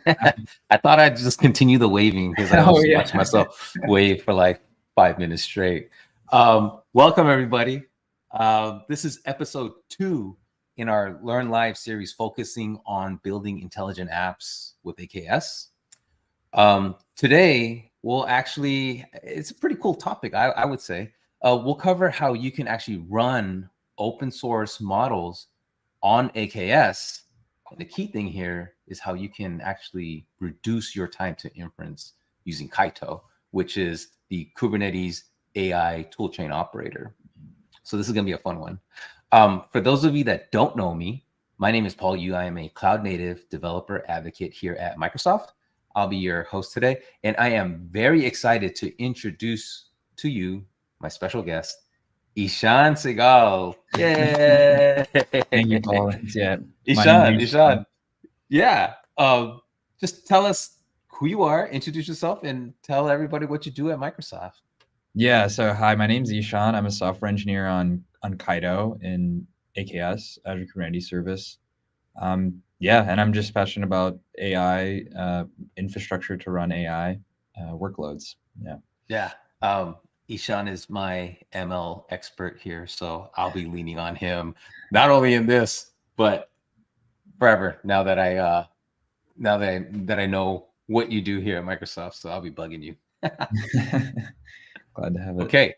I thought I'd just continue the waving because I Oh was yeah. watching myself wave for like 5 minutes straight. Welcome everybody. This is episode 2 in our Learn Live series focusing on building intelligent apps with AKS. Today, it's a pretty cool topic, I would say. We'll cover how you can actually run open source models on AKS. And the key thing here is how you can actually reduce your time to inference using Kaito, which is the Kubernetes AI Toolchain Operator. So this is going to be a fun one. For those of you that don't know me, my name is Paul Yu. I am a cloud native developer advocate here at Microsoft. I'll be your host today, and I am very excited to introduce to you my special guest, Ishan Segal. Yay! Thank you, Paul. Yeah, my Ishan, name's Ishan. Yeah. Just tell us who you are, introduce yourself, and tell everybody what you do at Microsoft. Yeah. So hi, my name's Ishan. I'm a software engineer on Kaito in AKS, Azure Kubernetes Service. Yeah, and I'm just passionate about AI infrastructure to run AI workloads. Yeah. Yeah. Ishan is my ML expert here, so I'll be leaning on him not only in this, but forever. Now that I know what you do here at Microsoft, so I'll be bugging you. Glad to have it. Okay.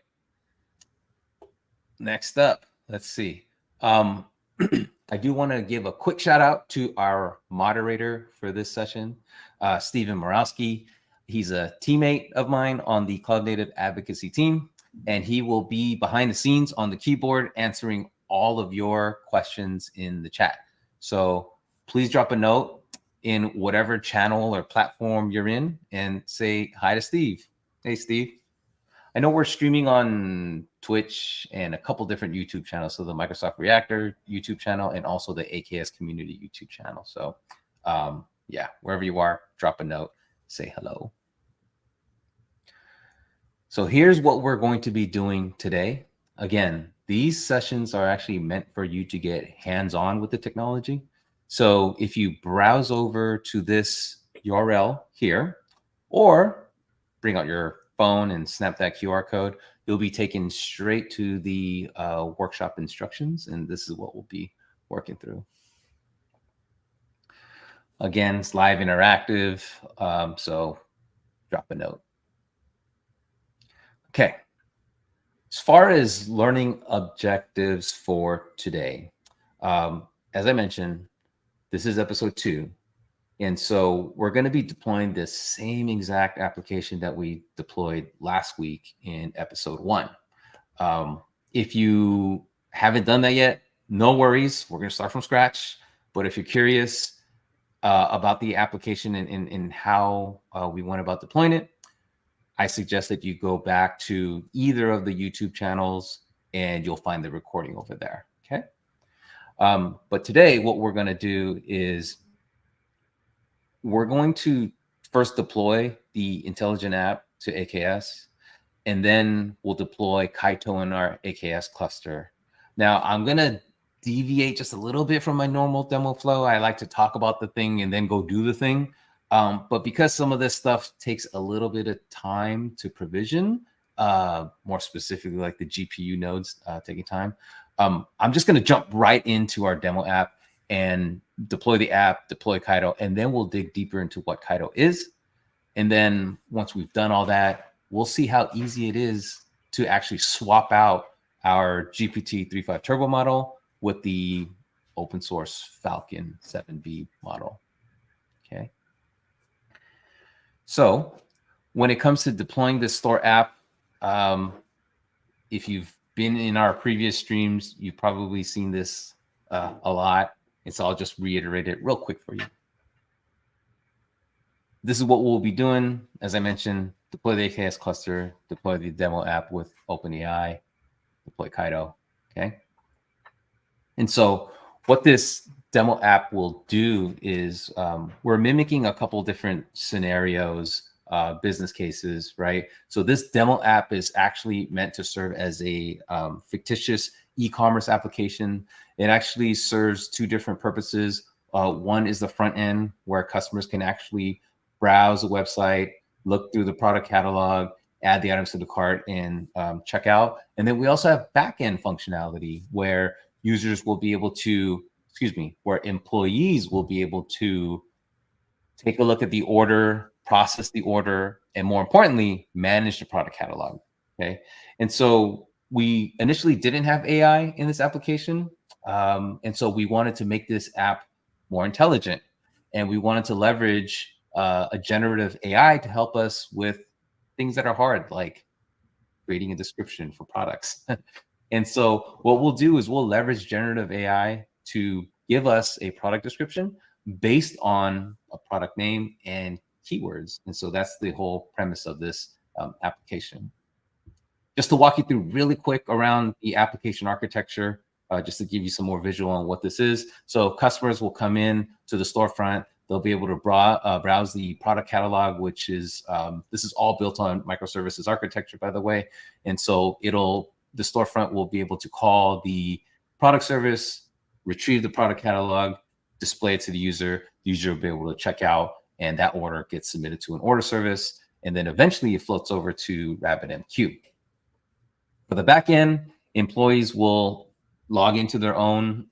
Next up, let's see. I do want to give a quick shout out to our moderator for this session, Stephen Morawski. He's a teammate of mine on the Cloud Native Advocacy team, and he will be behind the scenes on the keyboard answering all of your questions in the chat. So please drop a note in whatever channel or platform you're in and say hi to Steve. Hey, Steve. I know we're streaming on Twitch and a couple different YouTube channels. So the Microsoft Reactor YouTube channel and also the AKS Community YouTube channel. So yeah, wherever you are, drop a note, say hello. So here's what we're going to be doing today. Again, these sessions are actually meant for you to get hands-on with the technology. So if you browse over to this URL here, or bring out your phone and snap that QR code, you'll be taken straight to the workshop instructions, and this is what we'll be working through. Again, it's live interactive, so drop a note. Okay. As far as learning objectives for today, as I mentioned, this is episode 2. And so we're going to be deploying the same exact application that we deployed last week in episode 1. If you haven't done that yet, no worries. We're going to start from scratch. But if you're curious about the application and how we went about deploying it, I suggest that you go back to either of the YouTube channels and you'll find the recording over there. Okay. But today, what we're going to do is we're going to first deploy the intelligent app to AKS, and then we'll deploy Kaito in our AKS cluster. Now, I'm going to deviate just a little bit from my normal demo flow. I like to talk about the thing and then go do the thing. But because some of this stuff takes a little bit of time to provision, more specifically like the GPU nodes taking time, I'm just going to jump right into our demo app and deploy the app, deploy Kaito, and then we'll dig deeper into what Kaito is. And then once we've done all that, we'll see how easy it is to actually swap out our GPT-3.5 Turbo model with the open source Falcon 7B model. Okay. So when it comes to deploying the store app, if you've been in our previous streams, you've probably seen this a lot. And so I'll just reiterate it real quick for you. This is what we'll be doing. As I mentioned, deploy the AKS cluster, deploy the demo app with OpenAI, deploy Kaito, okay? And so what this demo app will do is we're mimicking a couple different scenarios, business cases, right? So this demo app is actually meant to serve as a fictitious e-commerce application. It actually serves 2 different purposes. One is the front end, where customers can actually browse the website, look through the product catalog, add the items to the cart, and check out. And then we also have back-end functionality where users will be able to, where employees will be able to take a look at the order, process the order, and more importantly, manage the product catalog. Okay. And so we initially didn't have AI in this application. And so we wanted to make this app more intelligent. And we wanted to leverage a generative AI to help us with things that are hard, like creating a description for products. And so what we'll do is we'll leverage generative AI to give us a product description based on a product name and keywords. And so that's the whole premise of this application. Just to walk you through really quick around the application architecture, just to give you some more visual on what this is. So customers will come in to the storefront. They'll be able to browse the product catalog, which is, this is all built on microservices architecture, by the way. And so the storefront will be able to call the product service, retrieve the product catalog, display it to the user. The user will be able to check out, and that order gets submitted to an order service. And then eventually it floats over to RabbitMQ. For the back end, employees will log into their own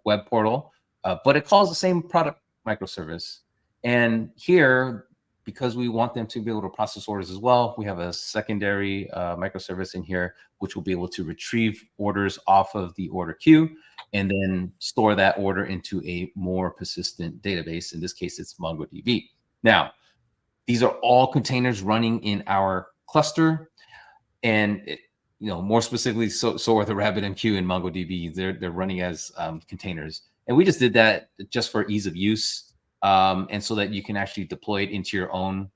web portal, but it calls the same product microservice. And here, because we want them to be able to process orders as well, we have a secondary microservice in here, which will be able to retrieve orders off of the order queue and then store that order into a more persistent database. In this case, it's MongoDB. Now, these are all containers running in our cluster, and more specifically, so with the RabbitMQ and MongoDB, they're running as containers. And we just did that just for ease of use, and so that you can actually deploy it into your own,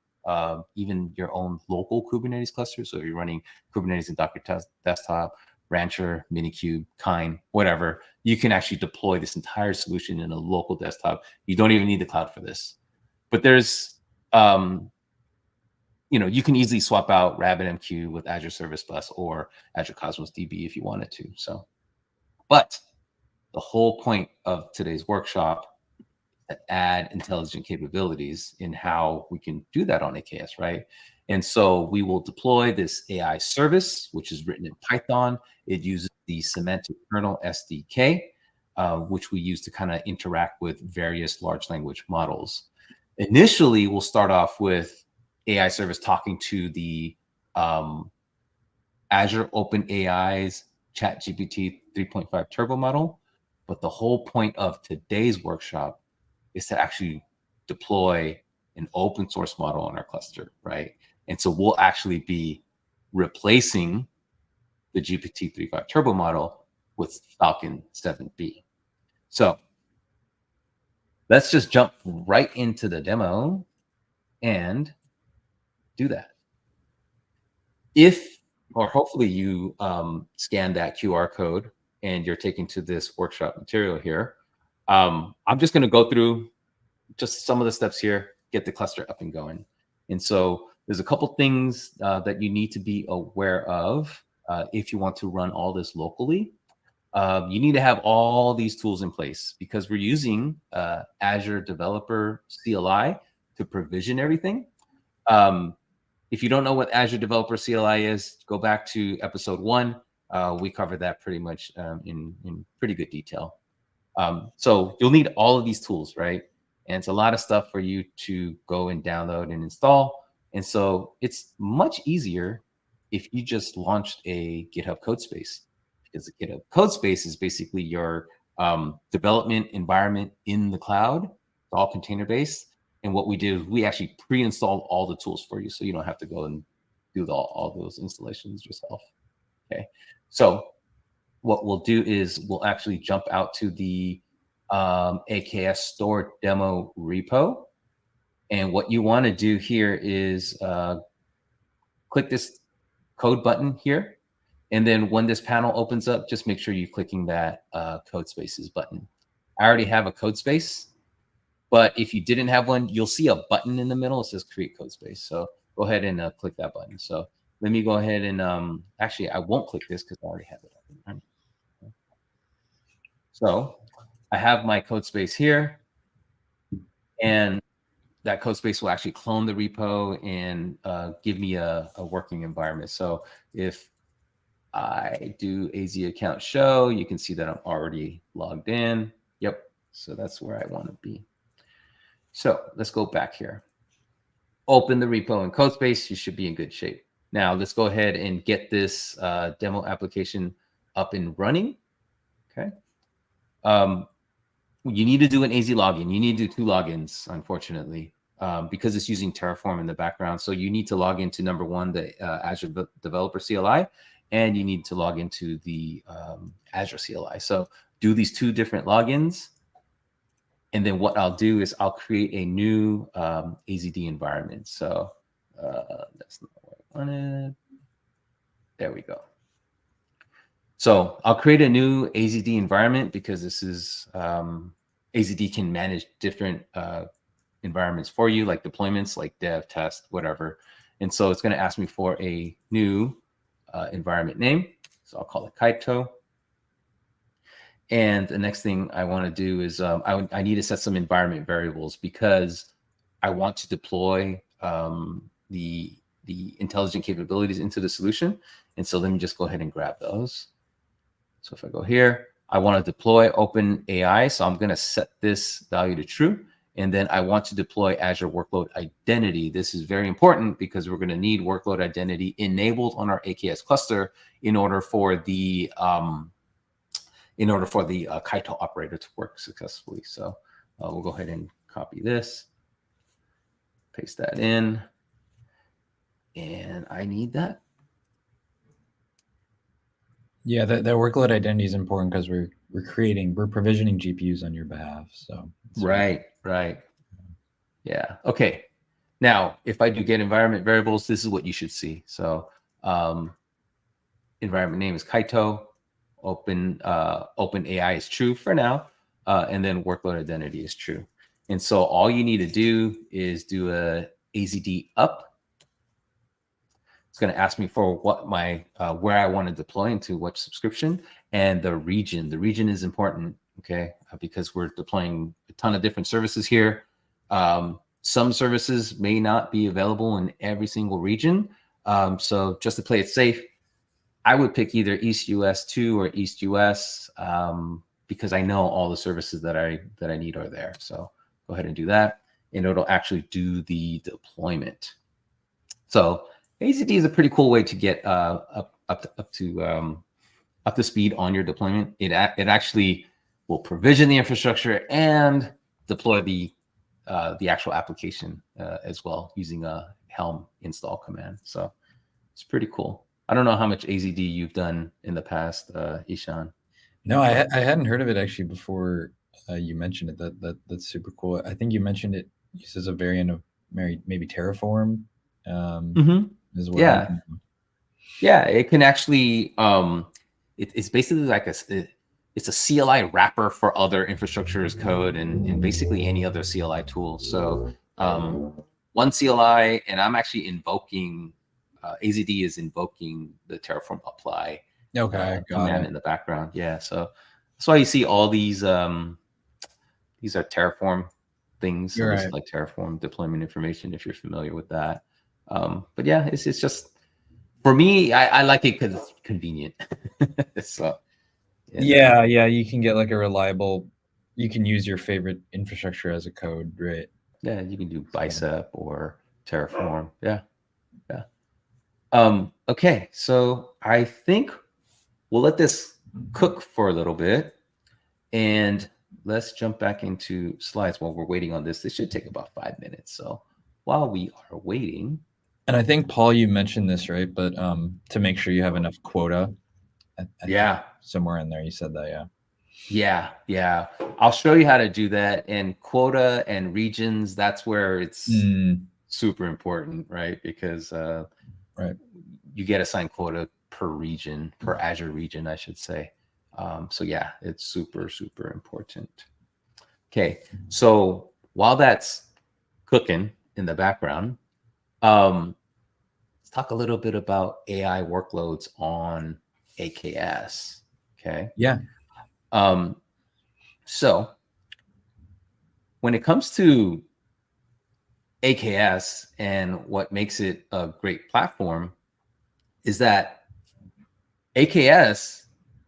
even your own local Kubernetes cluster. So if you're running Kubernetes in Docker Desktop, Rancher, Minikube, Kine, whatever, you can actually deploy this entire solution in a local desktop. You don't even need the cloud for this. But there's, you can easily swap out RabbitMQ with Azure Service Bus or Azure Cosmos DB if you wanted to. So, but the whole point of today's workshop is to add intelligent capabilities in how we can do that on AKS, right? And so we will deploy this AI service, which is written in Python. It uses the semantic kernel SDK, which we use to kind of interact with various large language models. Initially, we'll start off with AI service talking to the Azure OpenAI's ChatGPT 3.5 Turbo model. But the whole point of today's workshop is to actually deploy an open source model on our cluster, right? And so we'll actually be replacing the GPT 3.5 Turbo model with Falcon 7B. So let's just jump right into the demo and do that. Hopefully you scan that QR code and you're taken to this workshop material here. I'm just going to go through just some of the steps here, get the cluster up and going. And so there's a couple things that you need to be aware of if you want to run all this locally. You need to have all these tools in place because we're using Azure Developer CLI to provision everything. If you don't know what Azure Developer CLI is, go back to episode 1. We covered that pretty much in pretty good detail. So you'll need all of these tools, right? And it's a lot of stuff for you to go and download and install. And so it's much easier if you just launched a GitHub Codespace, because the GitHub Codespace is basically your development environment in the cloud. It's all container-based. And what we did is we actually pre-installed all the tools for you, so you don't have to go and do all those installations yourself. Okay, so what we'll do is we'll actually jump out to the AKS store demo repo. And what you want to do here is click this code button here. And then when this panel opens up, just make sure you're clicking that code spaces button. I already have a code space, but if you didn't have one, you'll see a button in the middle. It says create code space. So go ahead and click that button. So let me go ahead and actually, I won't click this because I already have it open. So I have my code space here. and that code space will actually clone the repo and give me a working environment. So if I do AZ account show, you can see that I'm already logged in. Yep. So that's where I want to be. So let's go back here. Open the repo and code space. You should be in good shape. Now let's go ahead and get this demo application up and running. Okay. You need to do an AZ login. You need to do 2 logins, unfortunately, because it's using Terraform in the background. So you need to log into number 1, the Azure Developer CLI, and you need to log into the Azure CLI. So do these 2 different logins. And then what I'll do is I'll create a new AZD environment. So that's not what I wanted. There we go. So I'll create a new AZD environment because this is AZD can manage different environments for you, like deployments, like dev, test, whatever. And so it's going to ask me for a new environment name. So I'll call it Kaito. And the next thing I want to do is I need to set some environment variables because I want to deploy the intelligent capabilities into the solution. And so let me just go ahead and grab those. So if I go here, I want to deploy OpenAI. So I'm going to set this value to true. And then I want to deploy Azure Workload Identity. This is very important because we're going to need workload identity enabled on our AKS cluster in order for the Kaito operator to work successfully. So we'll go ahead and copy this, paste that in, and I need that. Yeah, that workload identity is important because we're provisioning GPUs on your behalf. So right. Yeah. Okay. Now, if I do get environment variables, this is what you should see. So environment name is Kaito. OpenAI is true for now, and then workload identity is true. And so all you need to do is do a AZD up. It's going to ask me for what my where I want to deploy into which subscription, and the region. The region is important, okay, because we're deploying a ton of different services here. Some services may not be available in every single region. So just to play it safe, I would pick either East US 2 or East US because I know all the services that I need are there. So go ahead and do that, and it'll actually do the deployment. So AZD is a pretty cool way to get up to speed on your deployment. It actually will provision the infrastructure and deploy the actual application as well using a Helm install command. So it's pretty cool. I don't know how much AZD you've done in the past, Ishan. No, I hadn't heard of it actually before you mentioned it. That's super cool. I think you mentioned it uses a variant of maybe Terraform as well. Yeah, it can actually. It's basically like it's a CLI wrapper for other infrastructure as code and basically any other CLI tool. So one CLI, and I'm actually invoking. AZD is invoking the Terraform apply command in the background. Yeah, so that's why you see all these are Terraform things. So this is like Terraform deployment information if you're familiar with that. But yeah, it's just for me, I like it because it's convenient. So yeah, you can get like a reliable. You can use your favorite infrastructure as a code, right? Yeah, you can do Bicep or Terraform. Yeah. Okay, so I think we'll let this cook for a little bit, and let's jump back into slides while we're waiting on this. This should take about 5 minutes. So while we are waiting, and I think Paul, you mentioned this, right? But to make sure you have enough quota. Yeah, somewhere in there you said that. Yeah. I'll show you how to do that. And quota and regions, that's where it's super important, right? Because you get assigned quota per region, per Azure region, I should say. So yeah, it's super, super important. Okay, so while that's cooking in the background, let's talk a little bit about AI workloads on AKS. Okay. Yeah. So when it comes to AKS and what makes it a great platform is that AKS,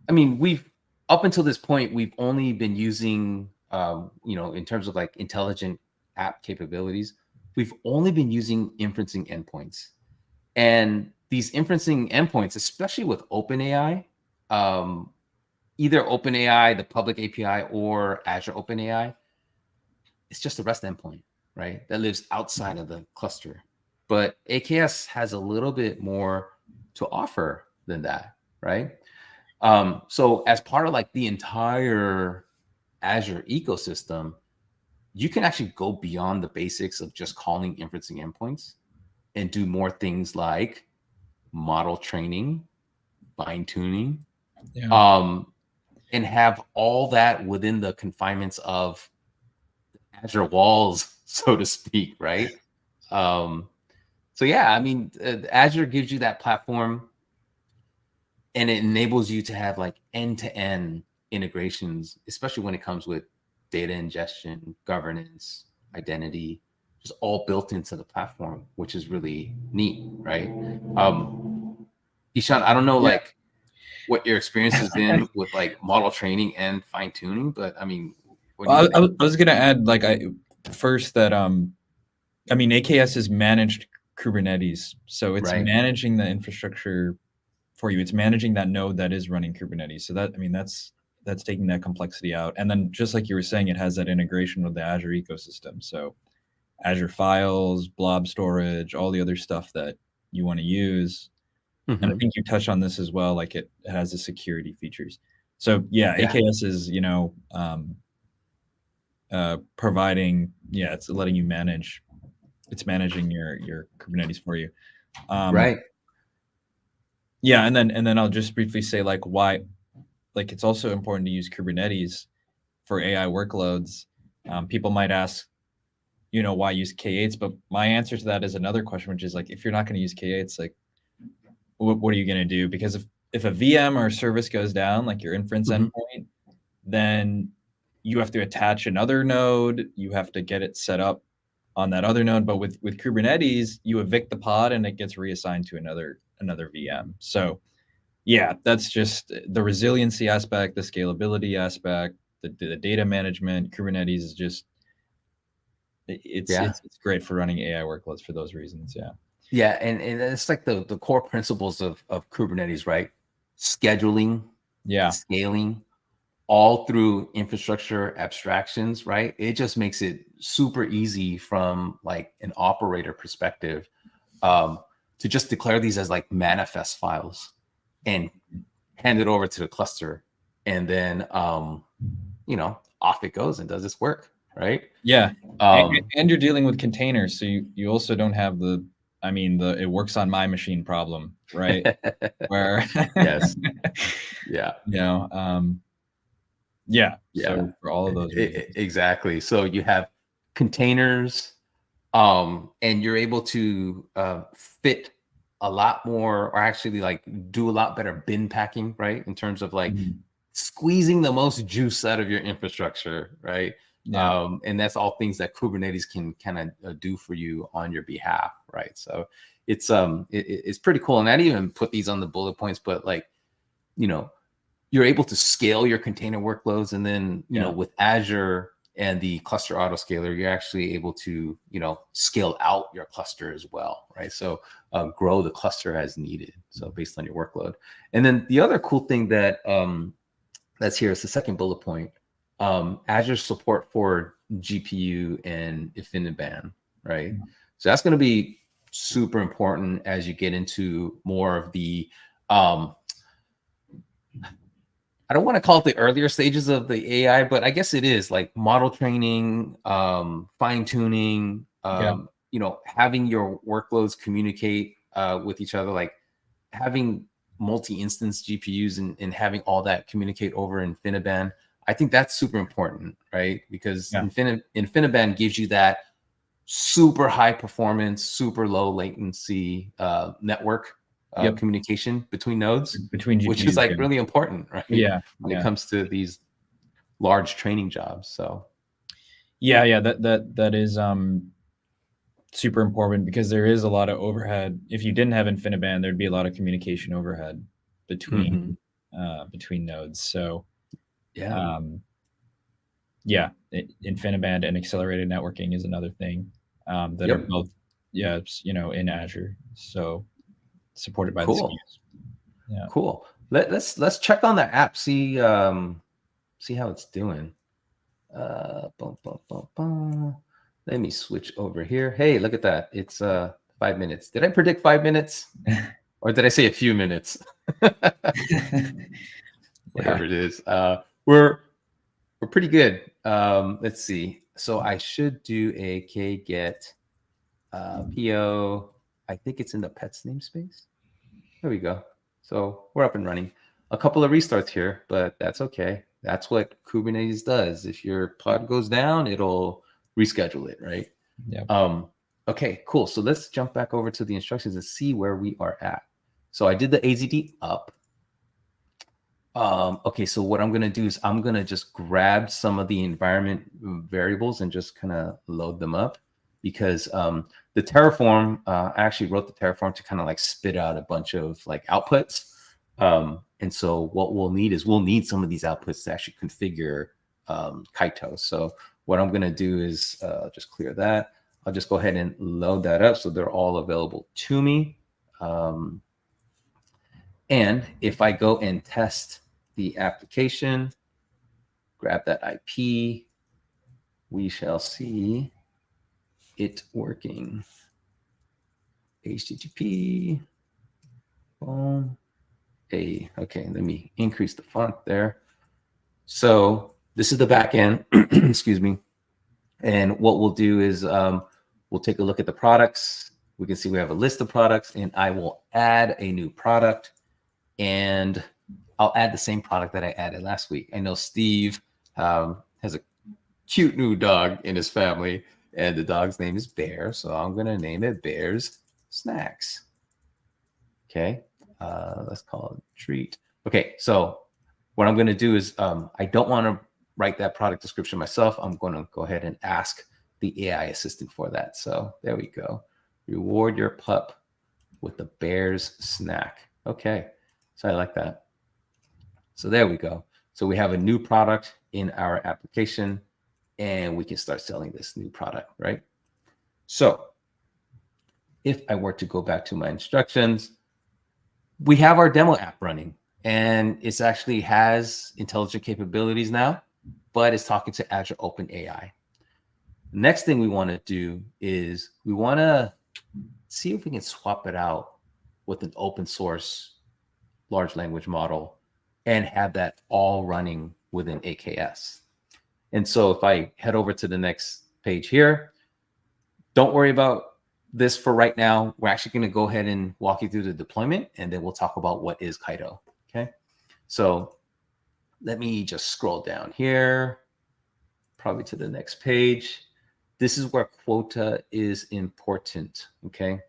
I mean, we've up until this point, we've only been using, in terms of like intelligent app capabilities, we've only been using inferencing endpoints. And these inferencing endpoints, especially with OpenAI, um, either OpenAI, the public API, or Azure OpenAI, it's just a REST endpoint, right? That lives outside of the cluster. But AKS has a little bit more to offer than that, right? So as part of like the entire Azure ecosystem, you can actually go beyond the basics of just calling inferencing endpoints and do more things like model training, fine tuning, Yeah. and have all that within the confinements of Azure walls, so to speak, right? Um, so yeah, I mean, Azure gives you that platform, and it enables you to have like end-to-end integrations, especially when it comes with data ingestion, governance, identity, just all built into the platform, which is really neat, right? Ishan, I don't know Yeah. like what your experience has been with like model training and fine tuning, but I mean, what do you Well, think? I was gonna add like first that I mean AKS is managed Kubernetes, so it's Right. managing the infrastructure for you. It's managing that node that is running Kubernetes. So that I mean that's taking that complexity out. And then just like you were saying, it has that integration with the Azure ecosystem. So Azure Files, blob storage, all the other stuff that you want to use. And I Mm-hmm. think you touched on this as well, like it has the security features. So yeah, Yeah. AKS is, providing, yeah, it's letting you manage, it's managing your Kubernetes for you. Um, Right. yeah, and then I'll just briefly say like why, like it's also important to use Kubernetes for AI workloads. People might ask, why use K8s? But my answer to that is another question, which is like, if you're not going to use K8s, like, what are you going to do? Because if a VM or a service goes down, like your inference Mm-hmm. endpoint, then you have to attach another node. You have to get it set up on that other node. But with Kubernetes, you evict the pod and it gets reassigned to another VM. So yeah, that's just the resiliency aspect, the scalability aspect, the data management. Kubernetes is just it's Yeah. it's it's great for running AI workloads for those reasons. Yeah. Yeah. And it's like the core principles of Kubernetes, right? Scheduling and Yeah. scaling all through infrastructure abstractions, right? It just makes it super easy from like an operator perspective, um, to just declare these as like manifest files and hand it over to the cluster, and then off it goes and does its work, right? Yeah. And, Um, and you're dealing with containers, so you also don't have I mean, the it works on my machine problem, right? Where, yes, yeah, you know, um, yeah. yeah, So for all of those reasons. exactly. So you have containers, and you're able to fit a lot more, or actually like do a lot better bin packing, right? In terms of like Mhm. squeezing the most juice out of your infrastructure, right? Yeah. And that's all things that Kubernetes can kind of do for you on your behalf, right? So it's pretty cool. And I didn't even put these on the bullet points, but like, you know you're able to scale your container workloads, and then Yeah. with Azure and the cluster autoscaler, you're actually able to scale out your cluster as well, right? So grow the cluster as needed, so based on your workload. And then the other cool thing that's here is the second bullet point: Azure support for GPU and InfiniBand, right? So that's going to be super important as you get into more of the um, I don't want to call it the earlier stages of the AI, but I guess it is like model training, fine tuning, Yeah. having your workloads communicate with each other, like having multi-instance GPUs, and having all that communicate over InfiniBand. I think that's super important, right? Because Yeah. InfiniBand gives you that super high performance, super low latency network Yep. communication between nodes, Between which is GPUs. like Yeah. really important, right? Yeah. When it Yeah. comes to these large training jobs. So Yeah. Yeah. That is super important because there is a lot of overhead. If you didn't have InfiniBand, there'd be a lot of communication overhead between between nodes. So Yeah. yeah, InfiniBand and accelerated networking is another thing that are Yep. both in Azure. So supported by the Cool. SKUs. Yeah. Cool. Let's check on the app. See how it's doing. Boom, boom, boom, boom. Let me switch over here. Hey, look at that. It's 5 minutes. Did I predict 5 minutes? Or did I say a few minutes? Whatever it is. We're pretty good. Let's see. So I should do a kget PO. I think it's in the pets namespace. There we go. So we're up and running. A couple of restarts here, but that's okay. That's what Kubernetes does. If your pod goes down, it'll reschedule it, right? Yeah. Okay, cool. So let's jump back over to the instructions and see where we are at. So I did the AZD up. Okay, so what I'm going to do is I'm going to just grab some of the environment variables and just kind of load them up, because the Terraform, I actually wrote the Terraform to kind of like spit out a bunch of like outputs. And so what we'll need is we'll need some of these outputs to actually configure Kaito. So what I'm going to do is just clear that. I'll just go ahead and load that up so they're all available to me. And if I go and test the application, grab that IP, we shall see it working. HTTP, boom. Okay, let me increase the font there. So this is the back end, excuse me. And what we'll do is we'll take a look at the products. We can see we have a list of products, and I will add a new product. And I'll add the same product that I added last week. I know Steve has a cute new dog in his family, and the dog's name is Bear. So I'm going to name it Bear's Snacks. Okay, let's call it Treat. Okay, so what I'm going to do is I don't want to write that product description myself. I'm going to go ahead and ask the AI assistant for that. So there we go. Reward your pup with the Bear's Snack. Okay. So I like that. So there we go. So we have a new product in our application, and we can start selling this new product, right? So if I were to go back to my instructions, we have our demo app running, and it's actually has intelligent capabilities now, but it's talking to Azure OpenAI. Next thing we want to do is we want to see if we can swap it out with an open source large language model and have that all running within AKS. And so if I head over to the next page here, don't worry about this for right now. We're actually going to go ahead and walk you through the deployment, and then we'll talk about what is Kaito. Okay. So let me just scroll down here, probably to the next page. This is where quota is important. Okay.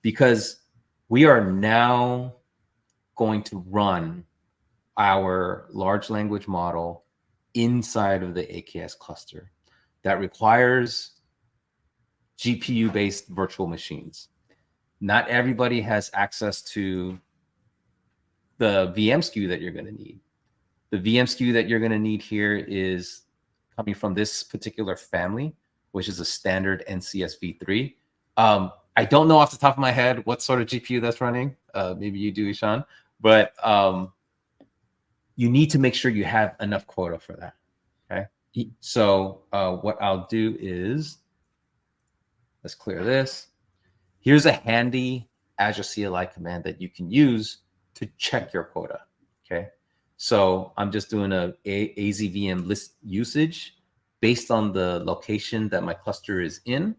Because we are now going to run our large language model inside of the AKS cluster. That requires GPU-based virtual machines. Not everybody has access to the VM SKU that you're going to need. The VM SKU that you're going to need here is coming from this particular family, which is a standard NCS v3. I don't know off the top of my head what sort of GPU that's running. Maybe you do, Ishan. But you need to make sure you have enough quota for that. Okay. So what I'll do is, let's clear this. Here's a handy Azure CLI command that you can use to check your quota. Okay. So I'm just doing a AZVM list usage based on the location that my cluster is in.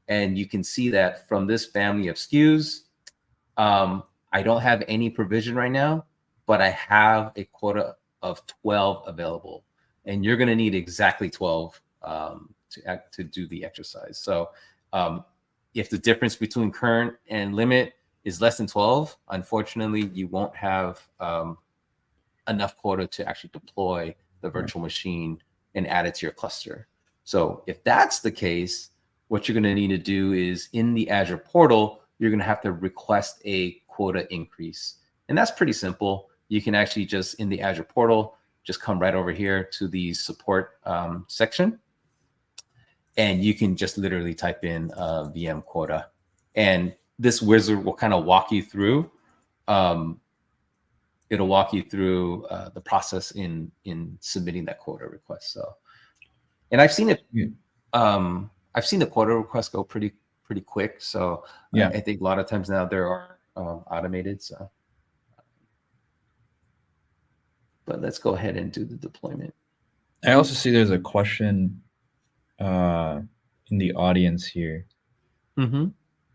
And you can see that from this family of SKUs, I don't have any provision right now, but I have a quota of 12 available. And you're going to need exactly 12 to do the exercise. So if the difference between current and limit is less than 12, unfortunately, you won't have enough quota to actually deploy the virtual machine and add it to your cluster. So if that's the case, what you're going to need to do is in the Azure portal, you're going to have to request a quota increase. And that's pretty simple. You can actually just in the Azure portal, just come right over here to the support section. And you can just literally type in VM quota. And this wizard will kind of walk you through. It'll walk you through the process in submitting that quota request. So, and I've seen it. I've seen the quota request go pretty quick. So yeah, I think a lot of times now there are automated. So, but let's go ahead and do the deployment. I also see there's a question in the audience here. Mm-hmm.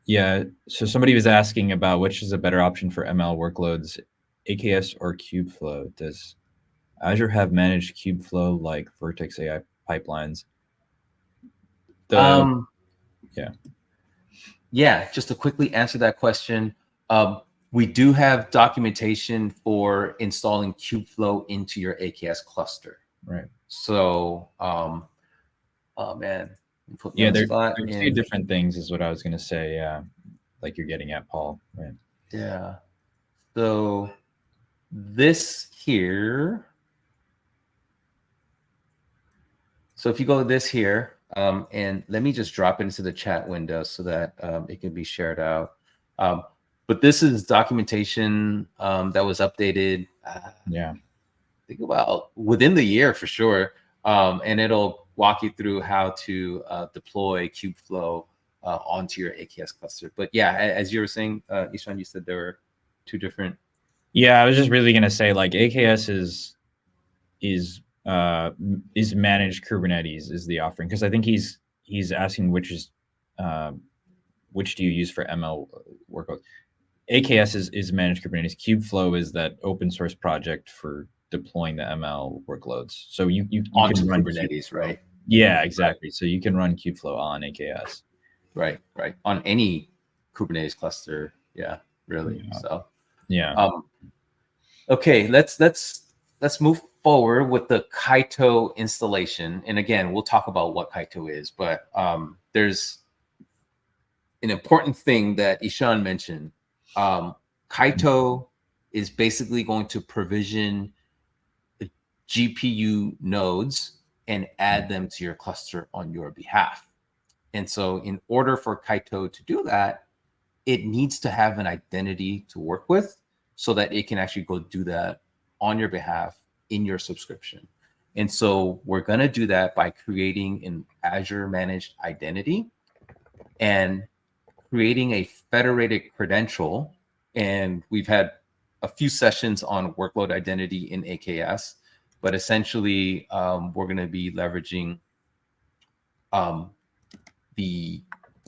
Yeah, so somebody was asking about which is a better option for ML workloads, AKS or Kubeflow. Does Azure have managed Kubeflow like Vertex AI pipelines? Yeah, just to quickly answer that question, we do have documentation for installing Kubeflow into your AKS cluster. Right. So, oh man. Yeah, there's two different things is what I was going to say. Yeah, like you're getting at, Paul. Right. Yeah. So this here. So if you go this here, and let me just drop it into the chat window so that it can be shared out. But this is documentation that was updated. Yeah. Think about within the year for sure. And it'll walk you through how to deploy Kubeflow onto your AKS cluster. But yeah, as you were saying, Ishan, you said there were two different. Yeah, I was just really gonna say like AKS is managed Kubernetes is the offering, because I think he's asking which do you use for ML workloads. AKS is managed Kubernetes. Kubeflow is that open source project for deploying the ML workloads. So you can run Kubernetes, right? Yeah, exactly. Right. So you can run Kubeflow on AKS. Right. On any Kubernetes cluster. Yeah, really. Yeah. So yeah. Okay, let's move forward with the Kaito installation. And again, we'll talk about what Kaito is, but there's an important thing that Ishan mentioned. Kaito is basically going to provision the GPU nodes and add them to your cluster on your behalf. And so in order for Kaito to do that, it needs to have an identity to work with so that it can actually go do that on your behalf in your subscription. And so we're going to do that by creating an Azure managed identity and creating a federated credential. And we've had a few sessions on workload identity in AKS, but essentially we're going to be leveraging the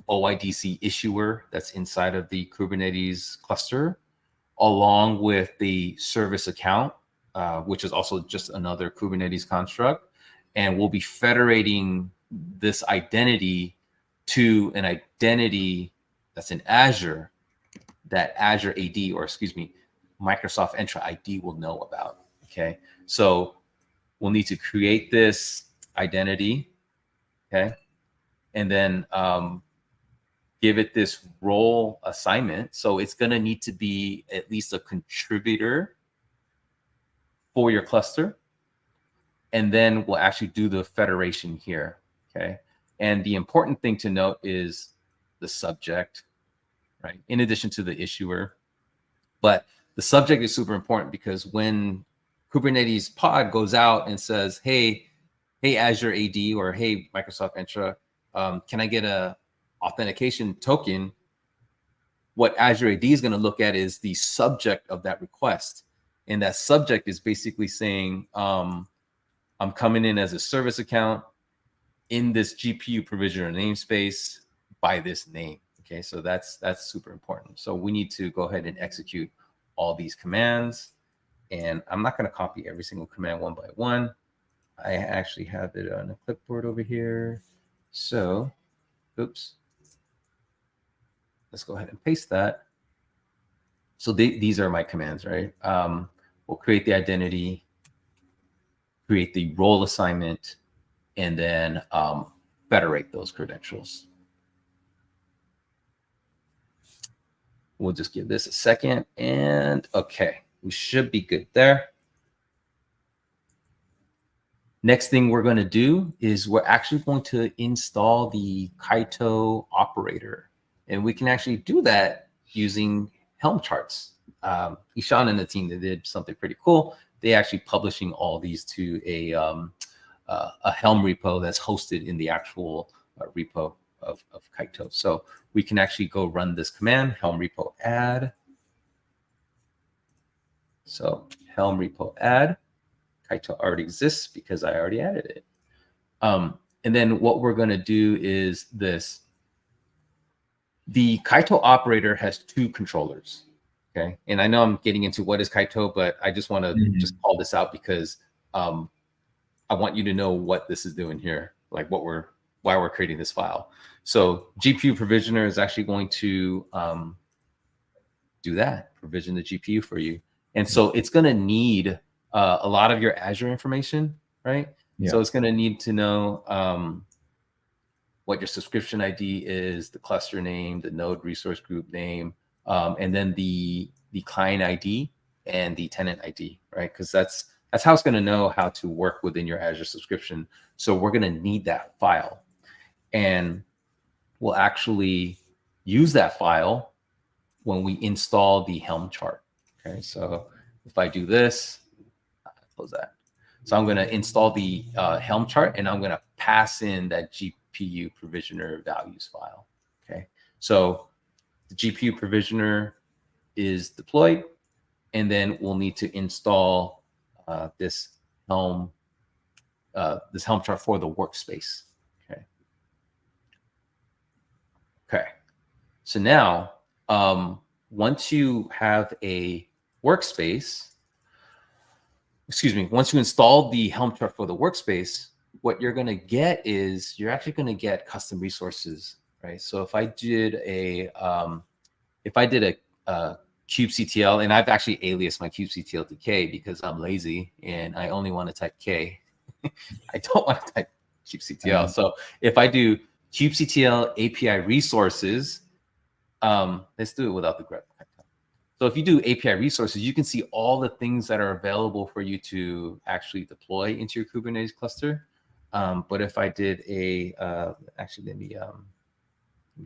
OIDC issuer that's inside of the Kubernetes cluster, along with the service account, which is also just another Kubernetes construct. And we'll be federating this identity to an identity that's in Azure that Azure AD, or excuse me, Microsoft Entra ID will know about, okay? So we'll need to create this identity, okay? And then give it this role assignment. So it's gonna need to be at least a contributor for your cluster. And then we'll actually do the federation here, okay? And the important thing to note is the subject, right? In addition to the issuer. But the subject is super important because when Kubernetes pod goes out and says, hey Azure AD, or hey Microsoft Entra, can I get a authentication token? What Azure AD is going to look at is the subject of that request. And that subject is basically saying, I'm coming in as a service account in this GPU provisioner namespace by this name. Okay, so that's super important. So we need to go ahead and execute all these commands. And I'm not going to copy every single command one by one. I actually have it on a clipboard over here. So, oops. Let's go ahead and paste that. So these are my commands, right? We'll create the identity, create the role assignment, and then federate those credentials. We'll just give this a second, and okay, we should be good there. Next thing we're going to do is we're actually going to install the Kaito operator. And we can actually do that using Helm charts. Ishan and the team, they did something pretty cool. They actually publishing all these to a Helm repo that's hosted in the actual repo of Kaito. So we can actually go run this command, Helm repo add. So Helm repo add. Kaito already exists because I already added it. And then what we're going to do is this. The Kaito operator has two controllers. Okay. And I know I'm getting into what is Kaito, but I just want to just call this out because I want you to know what this is doing here, like why we're creating this file. So GPU provisioner is actually going to do that, provision the GPU for you. And so it's going to need a lot of your Azure information, right? Yeah. So it's going to need to know what your subscription ID is, the cluster name, the node resource group name, and then the client ID and the tenant ID, right? Because that's how it's going to know how to work within your Azure subscription. So we're going to need that file, and we'll actually use that file when we install the Helm chart. Okay, so if I do this, close that. So I'm going to install the Helm chart, and I'm going to pass in that GPU provisioner values file. Okay, so the GPU provisioner is deployed, and then we'll need to install this Helm chart for the workspace. Okay. Okay. So now, once you have a workspace, once you install the Helm chart for the workspace, what you're going to get is you're actually going to get custom resources, right? So if I did a kubectl, and I've actually aliased my kubectl to K because I'm lazy and I only want to type K. I don't want to type kubectl. So if I do kubectl API resources, let's do it without the grep. So if you do API resources, you can see all the things that are available for you to actually deploy into your Kubernetes cluster. But if I did actually, let me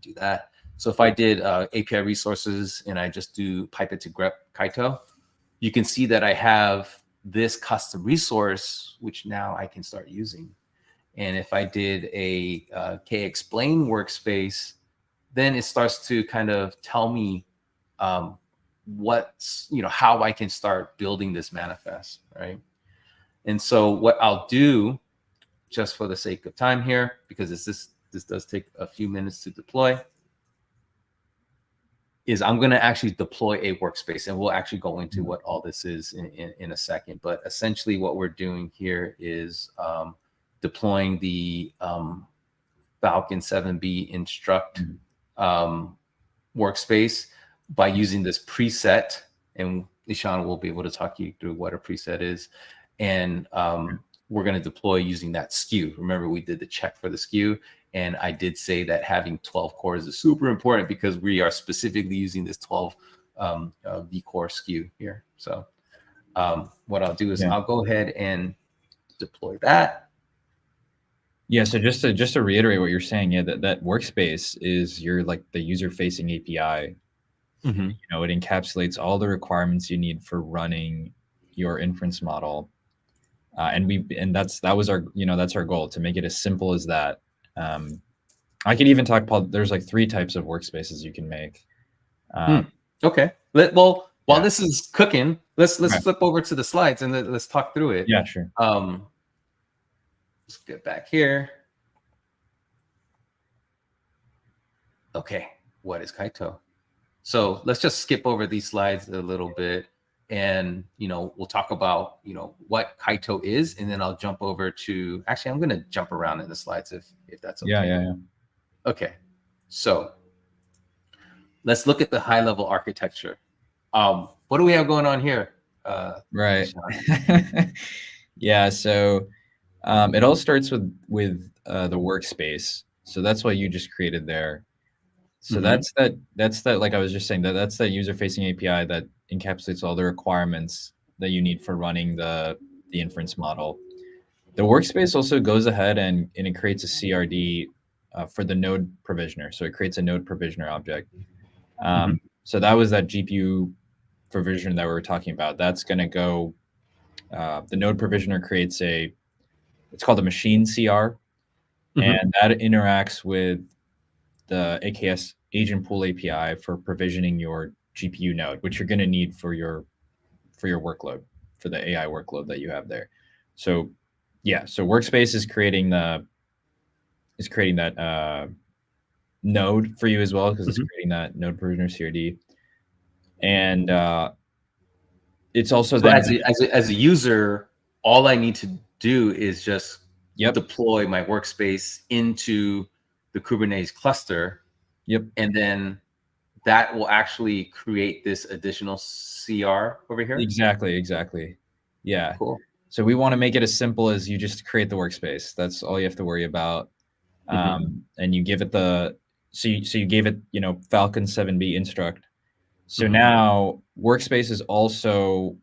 do that. So if I did API resources and I just do pipe it to grep Kaito, you can see that I have this custom resource, which now I can start using. And if I did a kexplain workspace, then it starts to kind of tell me how I can start building this manifest, right? And so what I'll do, just for the sake of time here, because this does take a few minutes to deploy, is I'm going to actually deploy a workspace, and we'll actually go into what all this is in a second. But essentially what we're doing here is deploying the Falcon 7B instruct workspace by using this preset, and Ishan will be able to talk you through what a preset is. And we're going to deploy using that SKU. Remember, we did the check for the SKU, and I did say that having 12 cores is super important because we are specifically using this 12 vCore SKU here. So what I'll do is I'll go ahead and deploy that. Yeah, so just to reiterate what you're saying, that workspace is your the user-facing API. You know, it encapsulates all the requirements you need for running your inference model, and that's our goal, to make it as simple as that. I could even talk, Paul. There's 3 types of workspaces you can make. Okay. While this is cooking, let's flip over to the slides and let's talk through it. Yeah, sure. Let's get back here. Okay, what is Kaito? So let's just skip over these slides a little bit, and we'll talk about what Kaito is, and then I'll jump over to. Actually, I'm going to jump around in the slides if that's okay. Yeah. Okay, so let's look at the high level architecture. What do we have going on here? Right. Yeah. So it all starts with the workspace. So that's what you just created there. So that's that, like I was just saying, that's that user-facing API that encapsulates all the requirements that you need for running the inference model. The workspace also goes ahead and it creates a CRD for the node provisioner. So it creates a node provisioner object. So that was that GPU provision that we were talking about. That's going to go, the node provisioner creates it's called a machine CR, and that interacts with the AKS agent pool API for provisioning your GPU node, which you're going to need for your workload, for the AI workload that you have there. So yeah, so workspace is creating that node for you as well, because it's creating that node provisioner CRD, and it's also so as a user, all I need to do is just deploy my workspace into the Kubernetes cluster. And then that will actually create this additional CR over here. Exactly. Yeah. Cool. So we want to make it as simple as you just create the workspace. That's all you have to worry about. And you give it so you gave it, Falcon 7B instruct. So now workspace is also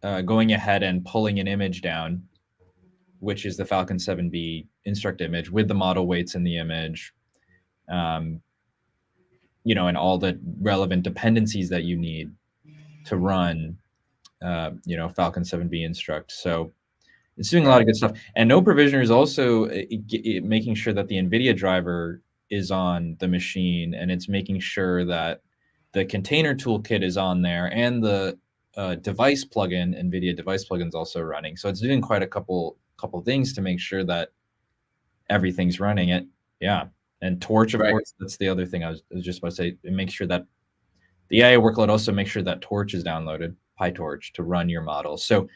going ahead and pulling an image down, which is the Falcon 7B instruct image with the model weights in the image, and all the relevant dependencies that you need to run, Falcon 7B instruct. So it's doing a lot of good stuff. And node provisioner is also making sure that the NVIDIA driver is on the machine, and it's making sure that the container toolkit is on there, and the device plugin, NVIDIA device plugin, is also running. So it's doing quite a couple things to make sure that everything's running it. Yeah. And Torch, of course, that's the other thing I was just about to say. It makes sure that the AI workload also makes sure that Torch is downloaded, PyTorch, to run your model. So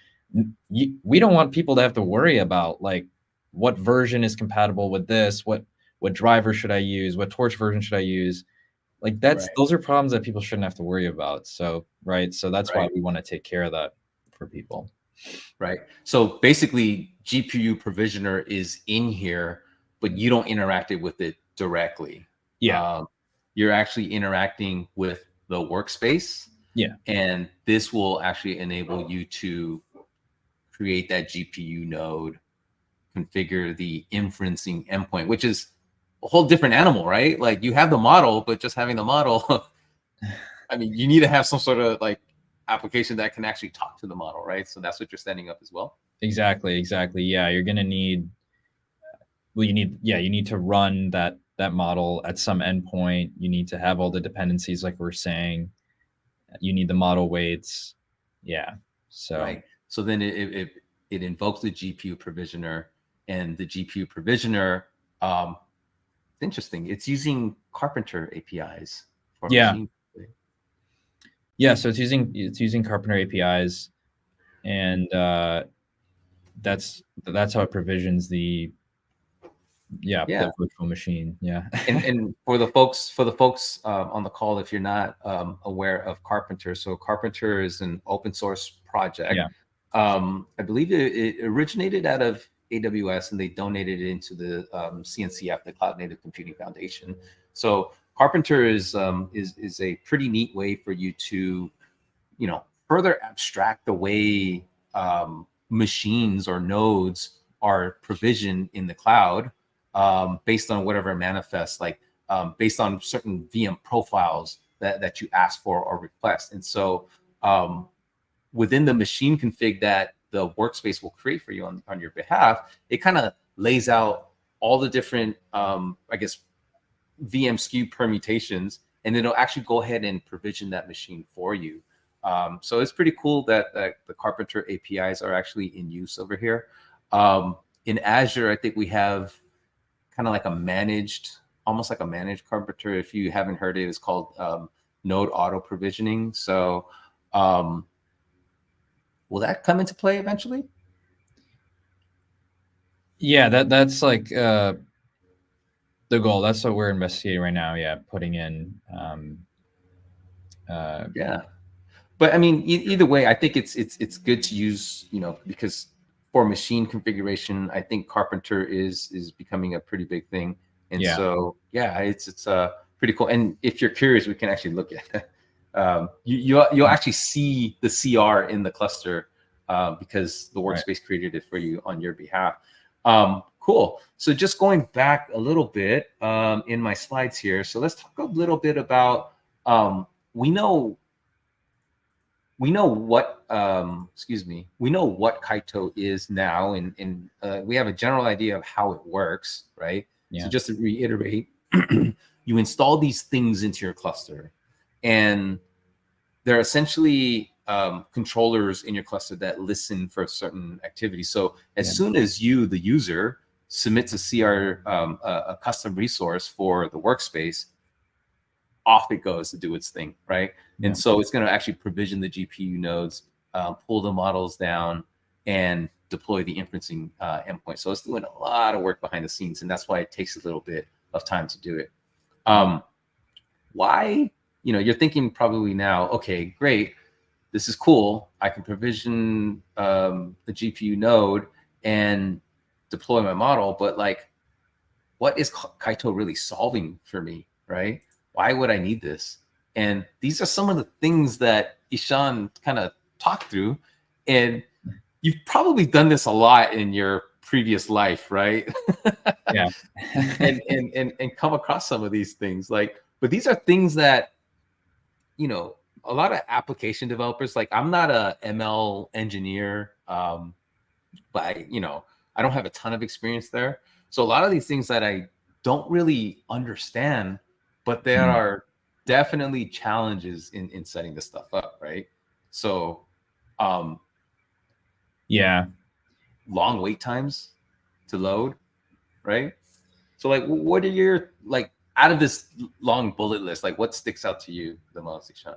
we don't want people to have to worry about, like, what version is compatible with this, what driver should I use, what Torch version should I use. Like, those are problems that people shouldn't have to worry about. So that's why we want to take care of that for people. Right. So basically, GPU provisioner is in here, but you don't interact with it directly. Yeah. You're actually interacting with the workspace. Yeah. And this will actually enable you to create that GPU node, configure the inferencing endpoint, which is a whole different animal, right? Like, you have the model, but just having the model, I mean, you need to have some sort of like application that can actually talk to the model, right? So that's what you're setting up as well. Exactly. Yeah, you're going to need, you need to run that model at some endpoint. You need to have all the dependencies, like we're saying. You need the model weights. Yeah. So So then it invokes the GPU provisioner, and the GPU provisioner, it's interesting. It's using Carpenter APIs for machine. Yeah. So it's using Carpenter APIs, and that's how it provisions the virtual machine. Yeah. and for the folks on the call, if you're not aware of Carpenter, so Carpenter is an open source project. I believe it originated out of AWS, and they donated it into the CNCF, the Cloud Native Computing Foundation. So Carpenter is a pretty neat way for you to, further abstract the way machines or nodes are provisioned in the cloud, based on whatever manifests, like based on certain VM profiles that you ask for or request. And so within the machine config that the workspace will create for you on your behalf, it kind of lays out all the different, VM SKU permutations, and it'll actually go ahead and provision that machine for you. So it's pretty cool that the Carpenter APIs are actually in use over here. In Azure, I think we have kind of like almost like a managed Carpenter. If you haven't heard it, it's called node auto provisioning. So will that come into play eventually? Yeah, that's like the goal. That's what we're investigating right now. Yeah, putting in. But I mean, either way, I think it's good to use, because for machine configuration, I think Carpenter is becoming a pretty big thing. And so, it's pretty pretty cool. And if you're curious, we can actually look at it. You'll actually see the CR in the cluster because the workspace created it for you on your behalf. Cool. So just going back a little bit in my slides here. So let's talk a little bit about, we know what, we know what Kaito is now, and we have a general idea of how it works, right? Yeah. So just to reiterate, you install these things into your cluster, and they're essentially controllers in your cluster that listen for certain activities. So as soon as you, the user, submits a CR, a custom resource for the workspace, off it goes to do its thing, right? Yeah. And so it's going to actually provision the GPU nodes, pull the models down, and deploy the inferencing endpoint. So it's doing a lot of work behind the scenes, and that's why it takes a little bit of time to do it. Why? You're thinking probably now, okay, great, this is cool. I can provision the GPU node and deploy my model, but like, what is Kaito really solving for me, right? Why would I need this? And these are some of the things that Ishan kind of talked through. And you've probably done this a lot in your previous life, right? Yeah. and come across some of these things. But these are things that, a lot of application developers, like I'm not a ML engineer, but I don't have a ton of experience there. So a lot of these things that I don't really understand, but there are definitely challenges in setting this stuff up, right? So, yeah, long wait times to load, right? So like, what are your, like, out of this long bullet list, like what sticks out to you the most, Ishan?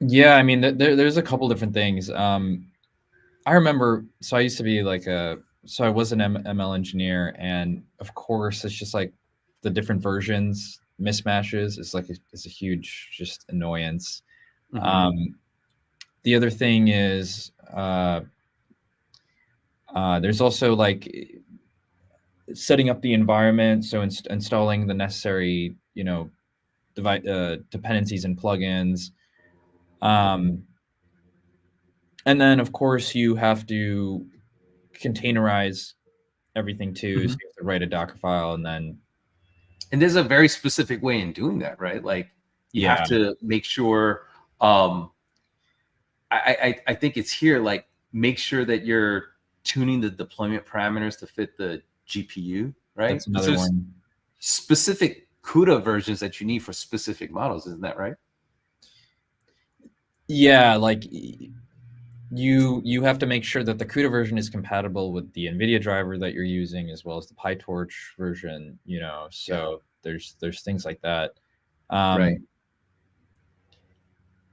Yeah, I mean, there's a couple different things. I remember, so I used to be so I was an ML engineer, and of course, it's just like the different versions, mismatches is it's a huge just annoyance. The other thing is, there's also like setting up the environment, so installing the necessary, dependencies and plugins. And then, of course, you have to containerize everything too. So you have to write a Docker file, and there's a very specific way in doing that, right? Like you have to make sure. I think it's here. Like make sure that you're tuning the deployment parameters to fit the GPU, right? That's another one. Specific CUDA versions that you need for specific models, isn't that right? Yeah, like you have to make sure that the CUDA version is compatible with the NVIDIA driver that you're using, as well as the PyTorch version. So there's things like that. Right.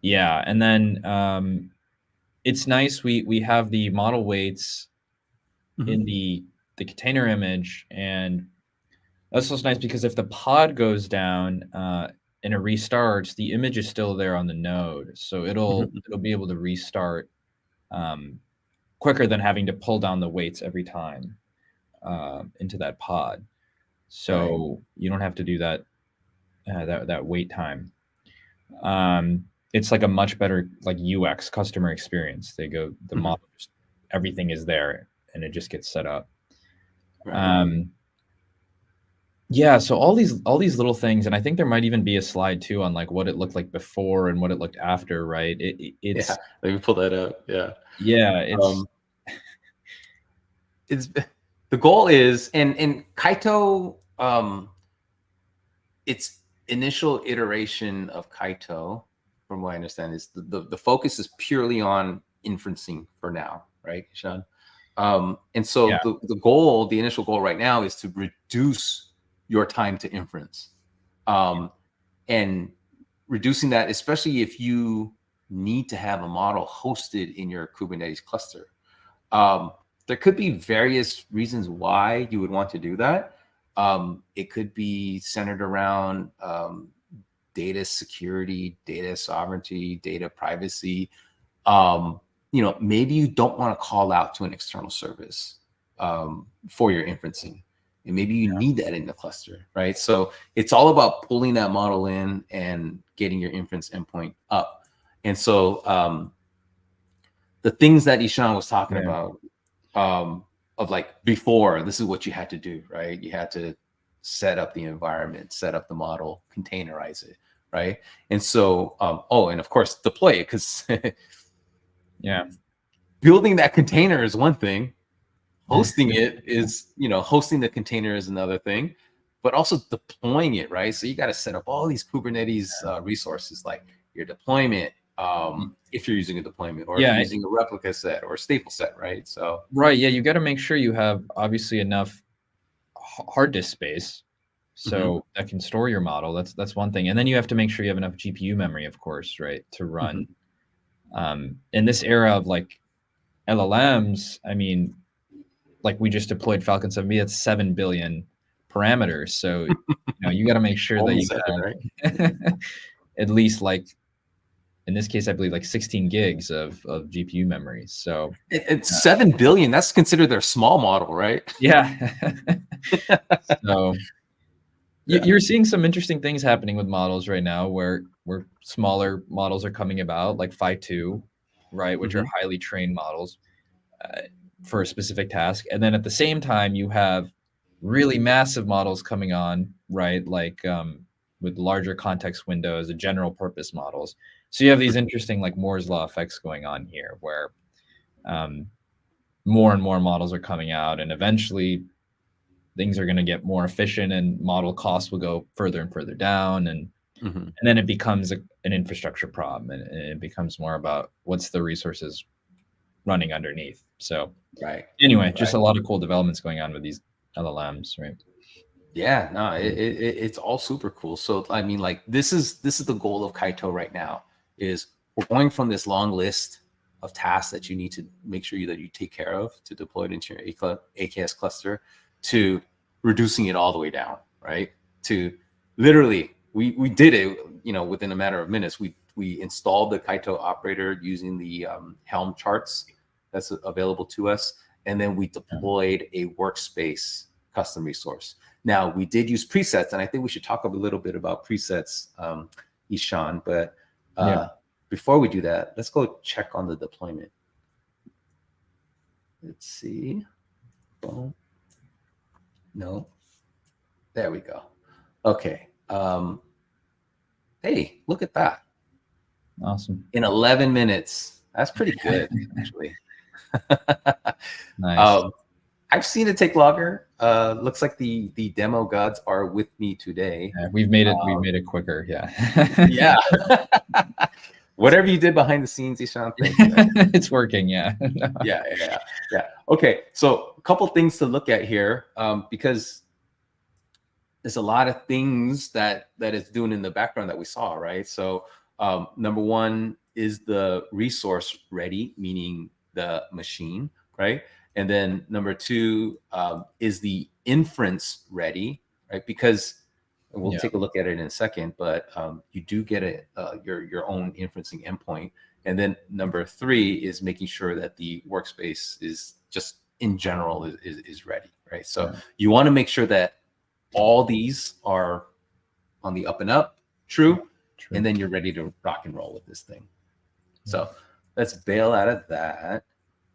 Yeah, and then it's nice we have the model weights in the container image, and that's what's nice, because if the pod goes down and it restarts, the image is still there on the node, so it'll be able to restart quicker than having to pull down the weights every time into that pod. So you don't have to do that wait time. It's like a much better like UX, customer experience. They go, the model, just everything is there and it just gets set up. Yeah, so all these little things, and I think there might even be a slide too on like what it looked like before and what it looked after, right? It's let me pull that up. It's the goal is, and Kaito, its initial iteration of Kaito, from what I understand, is the focus is purely on inferencing for now, right, Sean? And so the goal, the initial goal right now, is to reduce your time to inference, and reducing that, especially if you need to have a model hosted in your Kubernetes cluster. There could be various reasons why you would want to do that. It could be centered around data security, data sovereignty, data privacy. Maybe you don't want to call out to an external service for your inferencing. and maybe you need that in the cluster, right? So it's all about pulling that model in and getting your inference endpoint up. And so the things that Ishan was talking about, of like before, this is what you had to do, right? You had to set up the environment, set up the model, containerize it, right? And so, and of course, deploy it, because building that container is one thing. Hosting it is, hosting the container is another thing, but also deploying it, right? So you got to set up all these Kubernetes resources, like your deployment, if you're using a deployment, or if you're using a replica set or a stateful set, right? So you got to make sure you have obviously enough hard disk space so that can store your model. That's one thing, and then you have to make sure you have enough GPU memory, of course, right, to run. In this era of like LLMs, I mean, like we just deployed Falcon 7B, that's 7 billion parameters. So, you got to make sure that you have at least, like, in this case, I believe like 16 gigs of GPU memory. So it's 7 billion. That's considered their small model, right? Yeah. So you're seeing some interesting things happening with models right now, where smaller models are coming about, like Phi 2, right, which are highly trained models for a specific task. And then at the same time, you have really massive models coming on, right, like with larger context windows, the general purpose models. So you have these interesting like Moore's law effects going on here, where more and more models are coming out, and eventually things are going to get more efficient, and model costs will go further and further down, and then it becomes an infrastructure problem, and it becomes more about what's the resources running underneath. So anyway, just a lot of cool developments going on with these LLMs, right? Yeah, no, it's all super cool. So I mean, like, this is the goal of Kaito right now, is we're going from this long list of tasks that you need to make sure that you take care of to deploy it into your AKS cluster, to reducing it all the way down, right? To literally, we did it, within a matter of minutes. We installed the Kaito operator using the Helm charts that's available to us, and then we deployed a workspace custom resource. Now, we did use presets, and I think we should talk a little bit about presets, Ishan. But before we do that, let's go check on the deployment. Let's see. Boom. No. There we go. Okay. Hey, look at that. Awesome. In 11 minutes. That's pretty good, actually. Nice. I've seen it take longer. Looks like the demo gods are with me today. Yeah, we've made it quicker. Yeah. Yeah. Whatever you did behind the scenes, Ishan, thank you. It's working. Yeah. Yeah. Okay. So a couple things to look at here, because there's a lot of things that it's doing in the background that we saw, right? So number one, is the resource ready, meaning the machine, right? And then number two, is the inference ready, right? Because we'll take a look at it in a second, but you do get your own inferencing endpoint. And then number three is making sure that the workspace is just in general is ready, right? So you want to make sure that all these are on the up and up, true, and then you're ready to rock and roll with this thing. So let's bail out of that,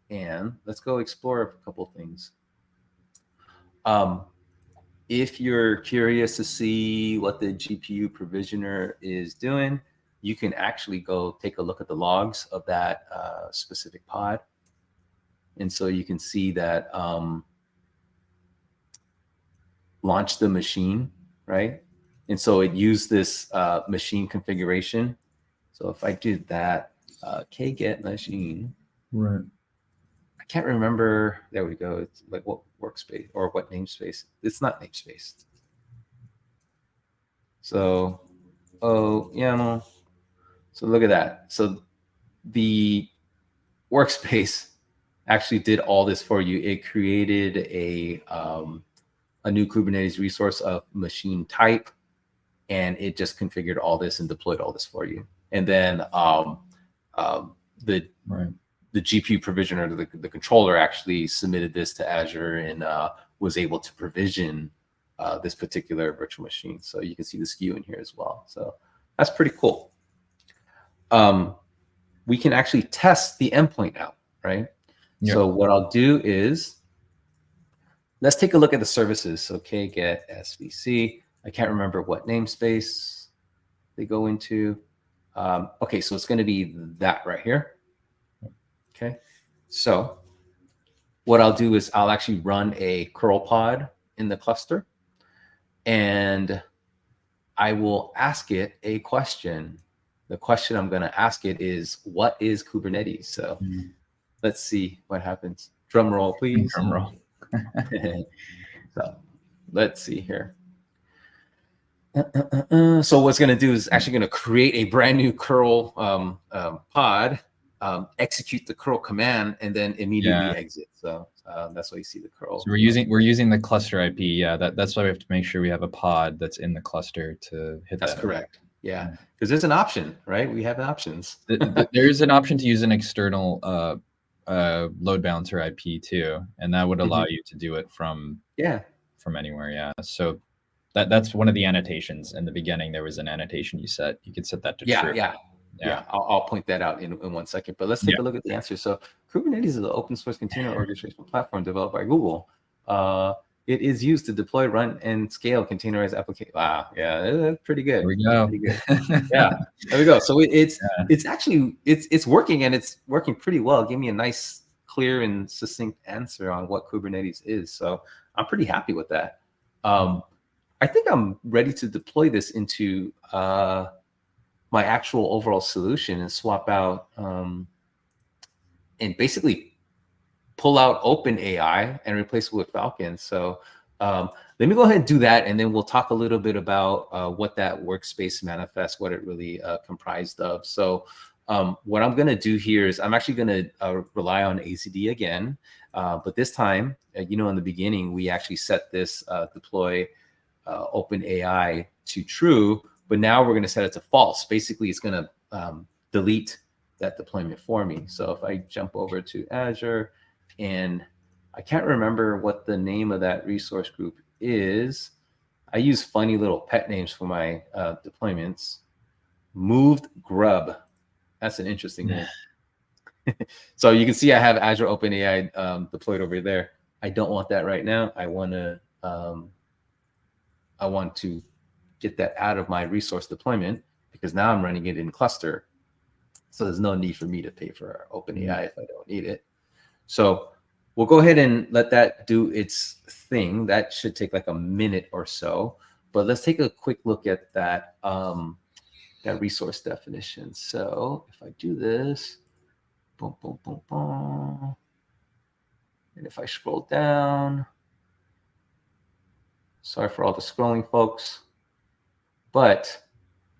and let's go explore a couple of things. If you're curious to see what the GPU provisioner is doing, you can actually go take a look at the logs of that specific pod. And so you can see that launch the machine, right? And so it used this machine configuration. So if I do that, kget machine, right? I can't remember. There we go. It's like what workspace or what namespace. It's not namespace. So, YAML. So look at that. So the workspace actually did all this for you. It created a new Kubernetes resource of machine type, and it just configured all this and deployed all this for you. And then the GPU provisioner, the controller, actually submitted this to Azure in was able to provision this particular virtual machine. So you can see the SKU in here as well. So that's pretty cool. We can actually test the endpoint out, right? Yep. So what I'll do is, let's take a look at the services. So get SVC. I can't remember what namespace they go into. Okay, so it's going to be that right here. Okay, so what I'll do is I'll actually run a curl pod in the cluster, and I will ask it a question. The question I'm going to ask it is, what is Kubernetes? So let's see what happens. Drum roll, please. Drum roll. So let's see here. So what's going to do is actually going to create a brand new curl pod, execute the curl command, and then immediately exit. So that's why you see the curl. So we're using the cluster IP. Yeah, that's why we have to make sure we have a pod that's in the cluster to hit that. That's correct. Yeah, because there's an option, right? We have options. There's an option to use an external load balancer IP too, and that would allow you to do it from anywhere. Yeah, so that's one of the annotations in the beginning. There was an annotation you set. You could set that to true. Yeah. I'll point that out in 1 second. But let's take a look at the answer. So Kubernetes is an open source container orchestration platform developed by Google. It is used to deploy, run, and scale containerized applications. Wow, yeah, that's pretty good. There we go. Pretty good. Yeah, there we go. So it's actually it's working, and it's working pretty well. Give me a nice, clear, and succinct answer on what Kubernetes is. So I'm pretty happy with that. I think I'm ready to deploy this into my actual overall solution and swap out and basically pull out OpenAI and replace it with Falcon. So let me go ahead and do that, and then we'll talk a little bit about what that workspace manifests, what it really comprised of. So what I'm going to do here is I'm actually going to rely on ACD again, but this time, in the beginning, we actually set this deploy OpenAI to true, but now we're going to set it to false. Basically, it's going to delete that deployment for me. So if I jump over to Azure, and I can't remember what the name of that resource group is. I use funny little pet names for my deployments. Moved grub. That's an interesting name. So you can see I have Azure OpenAI deployed over there. I don't want that right now. I want to get that out of my resource deployment, because now I'm running it in cluster. So there's no need for me to pay for OpenAI if I don't need it. So we'll go ahead and let that do its thing. That should take like a minute or so. But let's take a quick look at that, that resource definition. So if I do this, boom, boom, boom, boom. And if I scroll down, sorry for all the scrolling, folks. But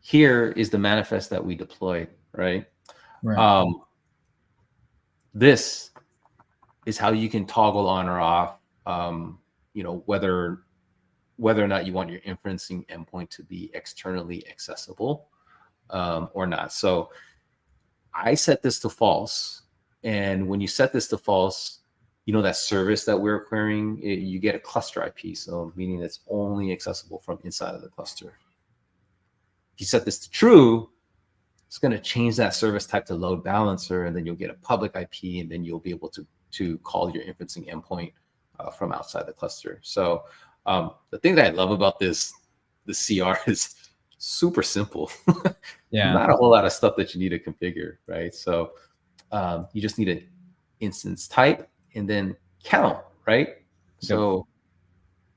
here is the manifest that we deployed, right? This is how you can toggle on or off, whether or not you want your inferencing endpoint to be externally accessible or not. So I set this to false. And when you set this to false, that service that we're querying, you get a cluster IP. So meaning it's only accessible from inside of the cluster. If you set this to true, it's going to change that service type to load balancer, and then you'll get a public IP, and then you'll be able to call your inferencing endpoint from outside the cluster. So the thing that I love about the CR is super simple. Not a whole lot of stuff that you need to configure, right? So you just need an instance type and then count, right? So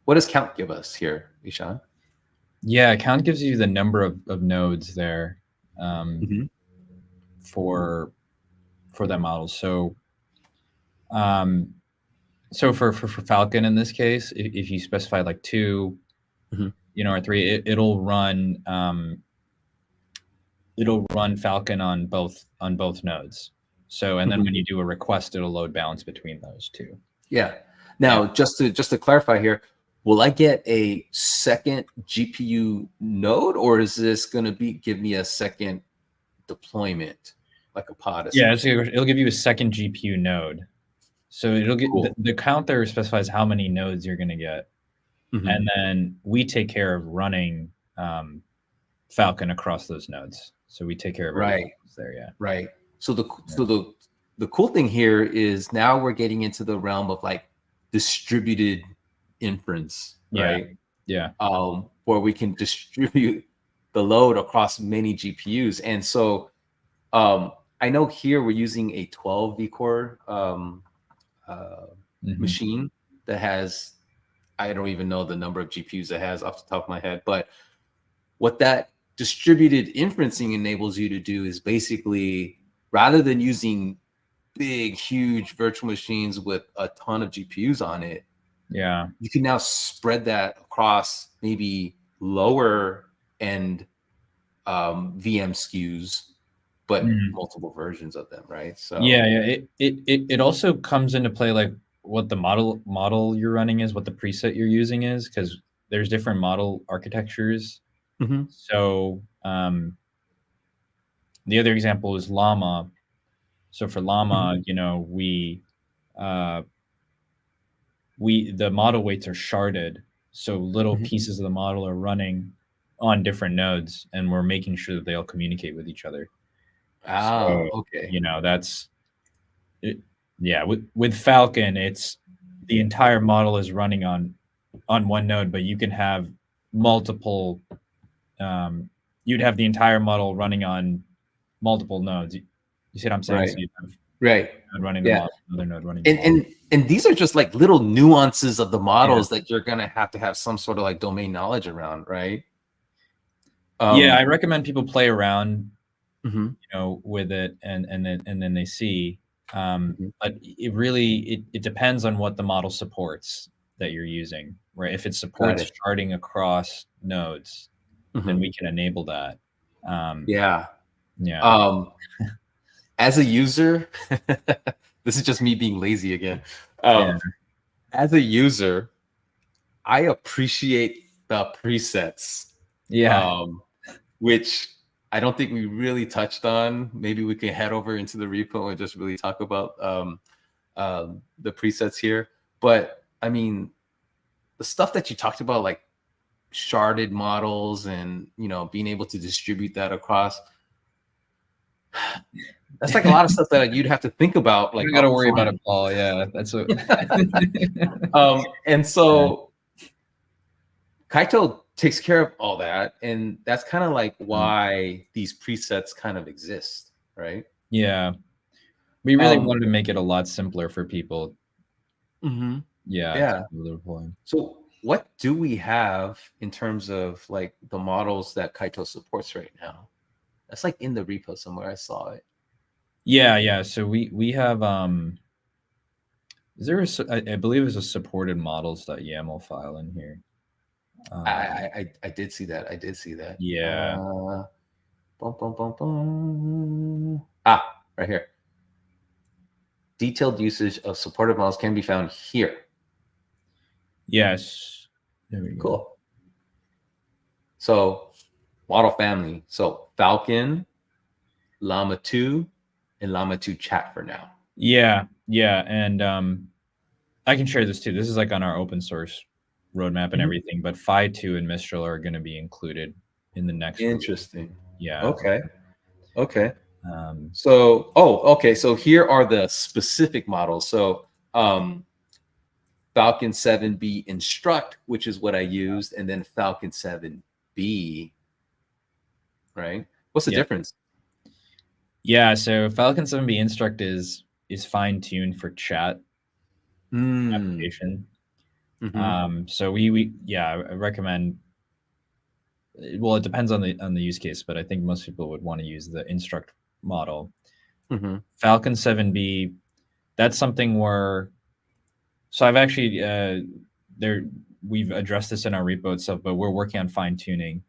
what does count give us here, Ishan? Yeah, count gives you the number of nodes there for that model. So for Falcon in this case, if you specify like 2, or 3, it'll run Falcon on both nodes. So and then when you do a request, it'll load balance between those 2. Yeah. Now just to clarify here, will I get a second GPU node, or is this going to give me a second deployment, like a pod? Yeah, it'll give you a second GPU node. So it'll get Cool. the counter specifies how many nodes you're going to get, Mhm. and then we take care of running Falcon across those nodes. So we take care of everything Right. else there. Yeah. Right. So the Yeah. so the cool thing here is now we're getting into the realm of like distributed inference, Yeah. right? Yeah. Where we can distribute the load across many GPUs. And so I know here we're using a 12 vCore uh, Hmm. machine that has, I don't even know the number of GPUs it has off the top of my head, but what that distributed inferencing enables you to do is basically rather than using big, huge virtual machines with a ton of GPUs on it, Yeah. you can now spread that across maybe lower end VM SKUs, but Mhm. multiple versions of them, right? Yeah. So, Yeah. It also comes into play like what the model you're running is, what the preset you're using is, because there's different model architectures. mhm, So the other example is Llama. So for mhm, Llama, uh, the model weights are sharded, so little mhm. pieces of the model are running on different nodes, and we're making sure that they all communicate with each other. So Okay, that's it. Yeah, with Falcon, it's the entire model is running on one node, but you can have multiple. Um, you'd have the entire model running on multiple nodes. You see what I'm saying? So right, you have right, node running the yeah, model, another node running the and model. and and these are just like little nuances of the Yeah. models that you're gonna have to have some sort of like domain knowledge around, right? Yeah, I Um, recommend people play around, mhm, with it, and then they see. mhm. But it really it depends on what the model supports that you're using, right? If it Got supports it. sharding across nodes, then Mhm. we can enable that. Um, Yeah. yeah, Um, as a user, this is just me being lazy again. yeah, Um, as a user, I appreciate the presets, yeah, um, which I don't think we really touched on. Maybe we can head over into the repo and just really talk about the presets here. But I mean, the stuff that you talked about, like sharded models and being able to distribute that across, that's like a lot of stuff that you'd have to think about you like don't got to up worry about front. it, Paul. Yeah, that's what. And Yeah, so Kaito takes care of all that, and that's kind of like mm, why these presets kind of exist, right? yeah. We really Um, wanted to make it a lot simpler for people. mhm. Yeah, to Yeah. be able to deploy. So what do we have in terms of like the models that Kaito supports right now? That's like in the repo somewhere. I saw it. Yeah, yeah. So we have is there I believe there's a supported models.yaml file in here. I Um, I I did see that. I did see that. yeah. Bum, bum, bum, bum. Right here. Detailed usage of supported models can be found here. Yes. There we go. Cool. So model family. So Falcon, Llama 2, and Llama 2 chat for now. Yeah, yeah, and I can share this too. This is like on our open source roadmap and Mhm. everything, but Phi2 and Mistral are going to be included in the next release. Interesting. Yeah. Okay. Okay. Um, So, okay. So here are the specific models. So, Falcon 7B instruct, which is what I used, and then Falcon 7B, right? What's the yeah. difference? Yeah, so Falcon 7B Instruct is fine-tuned for chat Mm. application. Hmm. So we yeah, I recommend, well, it depends on the use case, but I think most people would want to use the Instruct model. Hmm. Falcon 7B, that's something where, so I've actually there we've addressed this in our repo itself, but we're working on fine-tuning.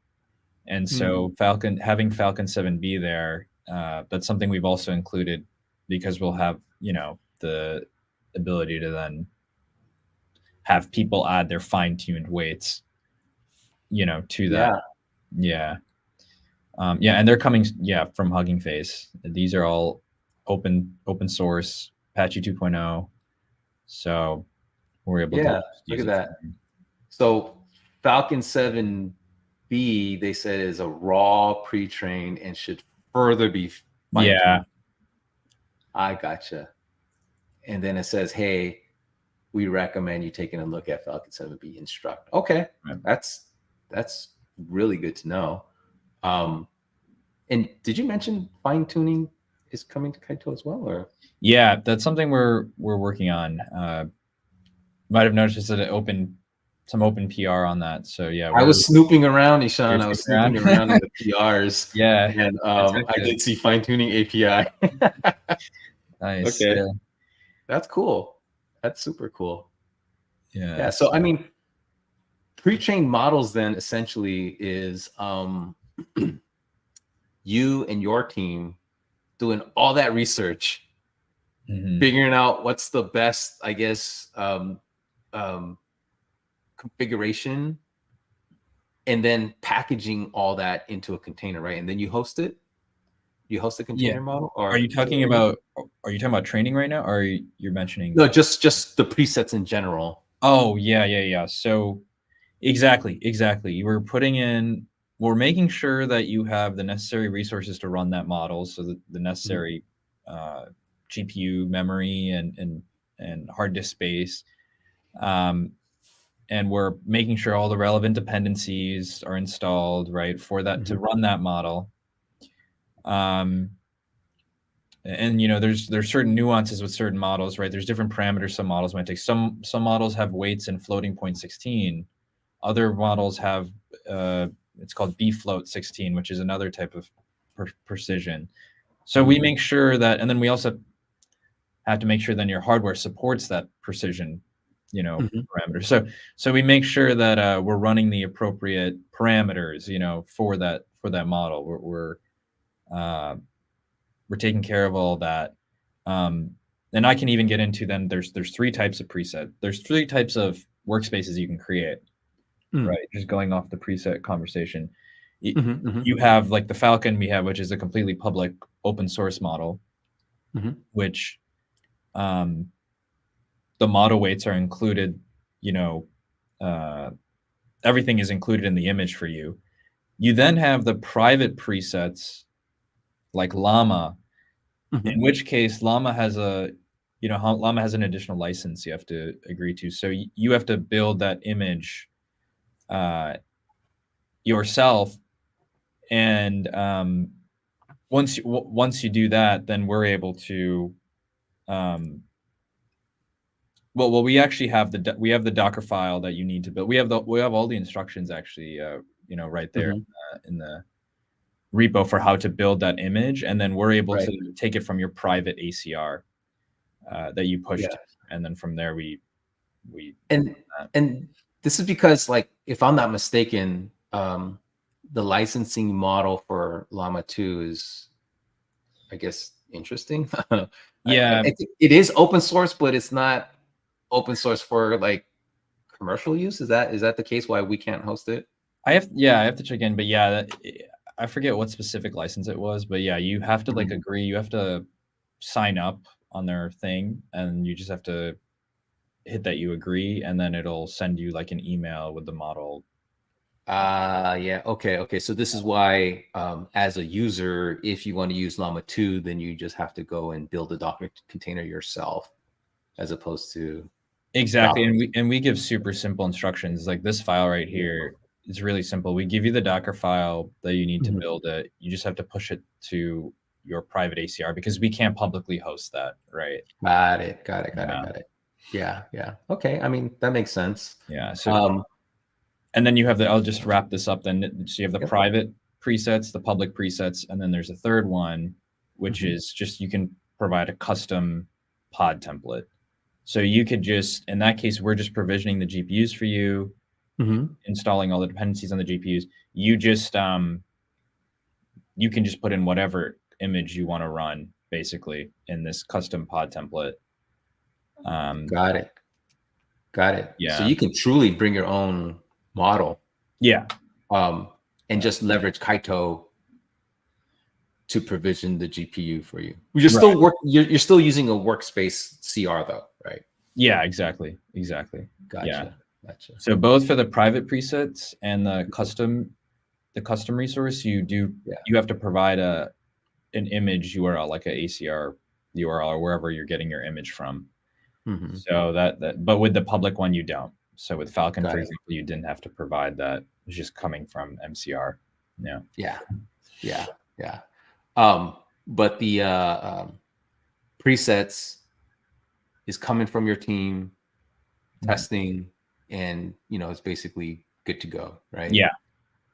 And Mm. so having Falcon 7B there, that's something we've also included because we'll have, the ability to then have people add their fine-tuned weights, to that. Yeah. Yeah. Yeah, and they're coming, yeah, from Hugging Face. These are all open source, Apache 2.0. So we're able to Yeah, look use at it. that. So Falcon 7B, they said, is a raw pre-trained and should further be fine-tuned. Yeah. I gotcha. And then it says, hey, we recommend you taking a look at Falcon 7B instruct. Okay, Right. that's really good to know. And did you mention fine-tuning is coming to Kaito as well, or? Yeah, that's something we're working on. Might have noticed that some open PR on that. So yeah, I was snooping around, Ishan. I was snooping around in the PRs. Yeah, And I did see fine-tuning API. Nice. Okay. Yeah. That's cool. That's super cool. Yeah. Yeah. So I mean, pre-trained models then essentially is you and your team doing all that research, figuring out what's the best, I guess, configuration, and then packaging all that into a container, right? And then you host it. You host a container model, or are you talking about training right now, or you're mentioning? No, just the presets in general. Oh yeah. So exactly. We're making sure that you have the necessary resources to run that model, so that the necessary GPU memory and hard disk space. And we're making sure all the relevant dependencies are installed, right, for that to run that model. And there's certain nuances with certain models, right? There's different parameters some models might take. Some models have weights in floating point 16. Other models have it's called bfloat 16, which is another type of precision. So we make sure that, and then we also have to make sure then your hardware supports that precision, parameters. So we make sure that we're running the appropriate parameters, for that model. We're taking care of all that. And I can even get into then there's 3 types of preset. There's 3 types of workspaces you can create, right? Just going off the preset conversation. You have like the Falcon we have, which is a completely public open source model, which the model weights are included, everything is included in the image for you. You then have the private presets like Llama, in which case Llama has Llama has an additional license you have to agree to. So you have to build that image yourself. And once you do that, then we're able to we actually have the Docker file that you need to build. We have all the instructions actually, right there in the repo for how to build that image, and then we're able to take it from your private ACR that you pushed, and then from there we and this is because, like, if I'm not mistaken, the licensing model for Llama 2 is, I guess, interesting. Yeah, it is open source, but it's not open source for like commercial use. Is that the case? Why we can't host it? I have to check in, but yeah, I forget what specific license it was, but yeah, you have to like agree. You have to sign up on their thing, and you just have to hit that you agree, and then it'll send you like an email with the model. Yeah. Okay. So this is why, as a user, if you want to use Llama 2, then you just have to go and build a Docker container yourself, as opposed to exactly. And we give super simple instructions. Like this file right here, it's really simple. We give you the Docker file that you need to build it. You just have to push it to your private ACR because we can't publicly host that, right? Got it. Yeah. Okay. I mean, that makes sense. Yeah. So, and then you have I'll just wrap this up then. So you have the private presets, the public presets, and then there's a third one, which is just, you can provide a custom pod template. So you could just, in that case, we're just provisioning the GPUs for you, installing all the dependencies on the GPUs. You just, you can just put in whatever image you want to run, basically, in this custom pod template. Got it. Yeah. So you can truly bring your own model. Yeah. And just leverage Kaito to provision the GPU for you. You're still you're still using a workspace CR though, right? Yeah, exactly. Yeah. Gotcha. Gotcha. So both for the private presets and the custom resource, Yeah. you have to provide an image URL, like a ACR URL, or wherever you're getting your image from. Hmm. So but with the public one, you don't. So with Falcon, for Got it. example, you didn't have to provide that. It's just coming from MCR. Yeah. Yeah. Yeah. Yeah. But the presets is coming from your team, Mhm. testing, and it's basically good to go, right? Yeah.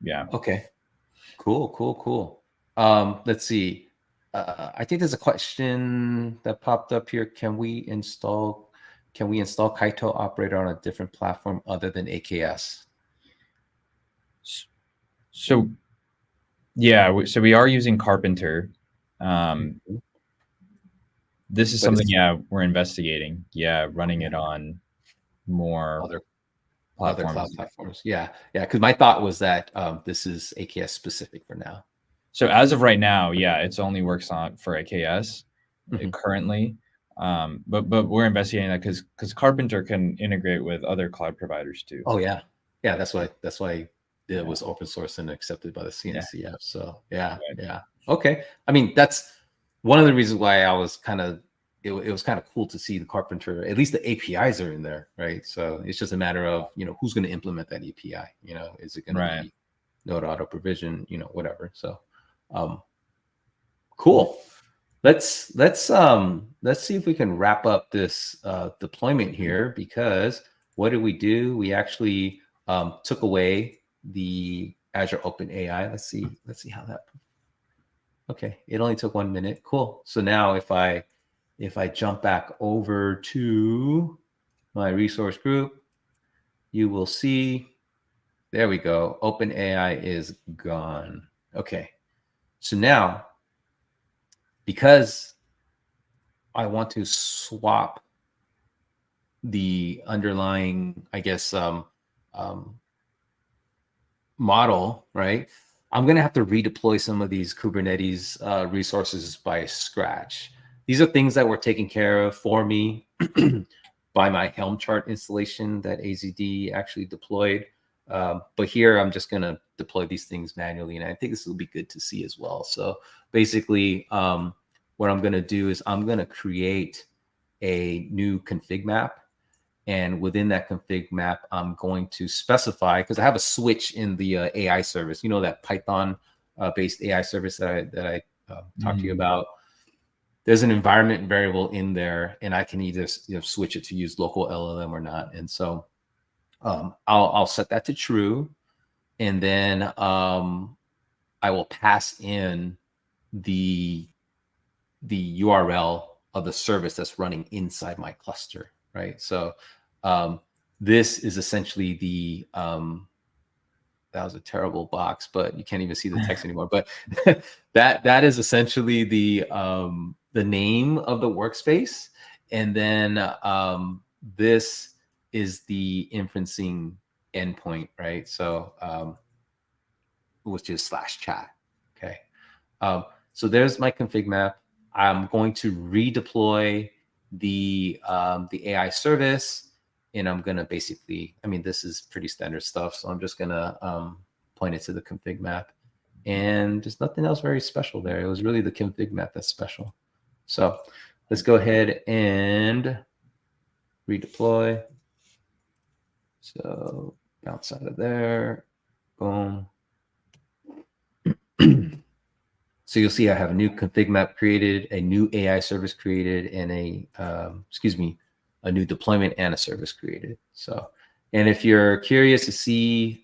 Yeah. Okay. Cool. Cool. Cool. Let's see. I think there's a question that popped up here. Can we install Kaito operator on a different platform other than AKS? So yeah, so we are using Carpenter. Um, Mhm. this is But something, it's yeah, we're investigating. Yeah, running okay. it on more Other cloud platforms. platforms. Yeah. Yeah. Because my thought was that this is AKS specific for now. So as of right now, yeah, it's only works on for AKS Mhm. currently. But we're investigating that because Carpenter can integrate with other cloud providers too. Oh yeah, yeah. That's why it Yeah, was open source and accepted by the yeah, CNCF. So yeah, right. yeah. Okay. I mean, that's one of the reasons why I was kind of it was kind of cool to see the Carpenter. At least the APIs are in there, right? So it's just a matter of who's going to implement that API. Is it going to Right. be Node Auto Provision? Whatever. So um, cool. Let's see if we can wrap up this deployment here, because what did we do? We actually took away the Azure OpenAI. Let's see how that. Okay, it only took 1 minute. Cool. So now if I jump back over to my resource group, you will see, there we go. OpenAI is gone. Okay. So now, because I want to swap the underlying, I guess, um, model, right? I'm going to have to redeploy some of these Kubernetes resources by scratch. These are things that were taken care of for me by my Helm chart installation that AZD actually deployed. But here I'm just going to deploy these things manually, and I think this will be good to see as well. So basically, what I'm going to do is I'm going to create a new config map, and within that config map, I'm going to specify, because I have a switch in the AI service, that Python based AI service that I talked to you Mm. about. There's an environment variable in there, and I can either switch it to use local LLM or not. And so I'll set that to true, and then I will pass in the URL of the service that's running inside my cluster, right? So this is essentially that was a terrible box, but you can't even see the text anymore. But that is essentially the name of the workspace, and then this is the inferencing endpoint, right? So which is /chat. Okay. So there's my config map. I'm going to redeploy the AI service, and I'm gonna basically, I mean, this is pretty standard stuff. So I'm just gonna point it to the config map, and there's nothing else very special there. It was really the config map that's special. So let's go ahead and redeploy. So bounce out of there. Boom. So you'll see I have a new config map created, a new AI service created, and a new deployment and a service created. So, and if you're curious to see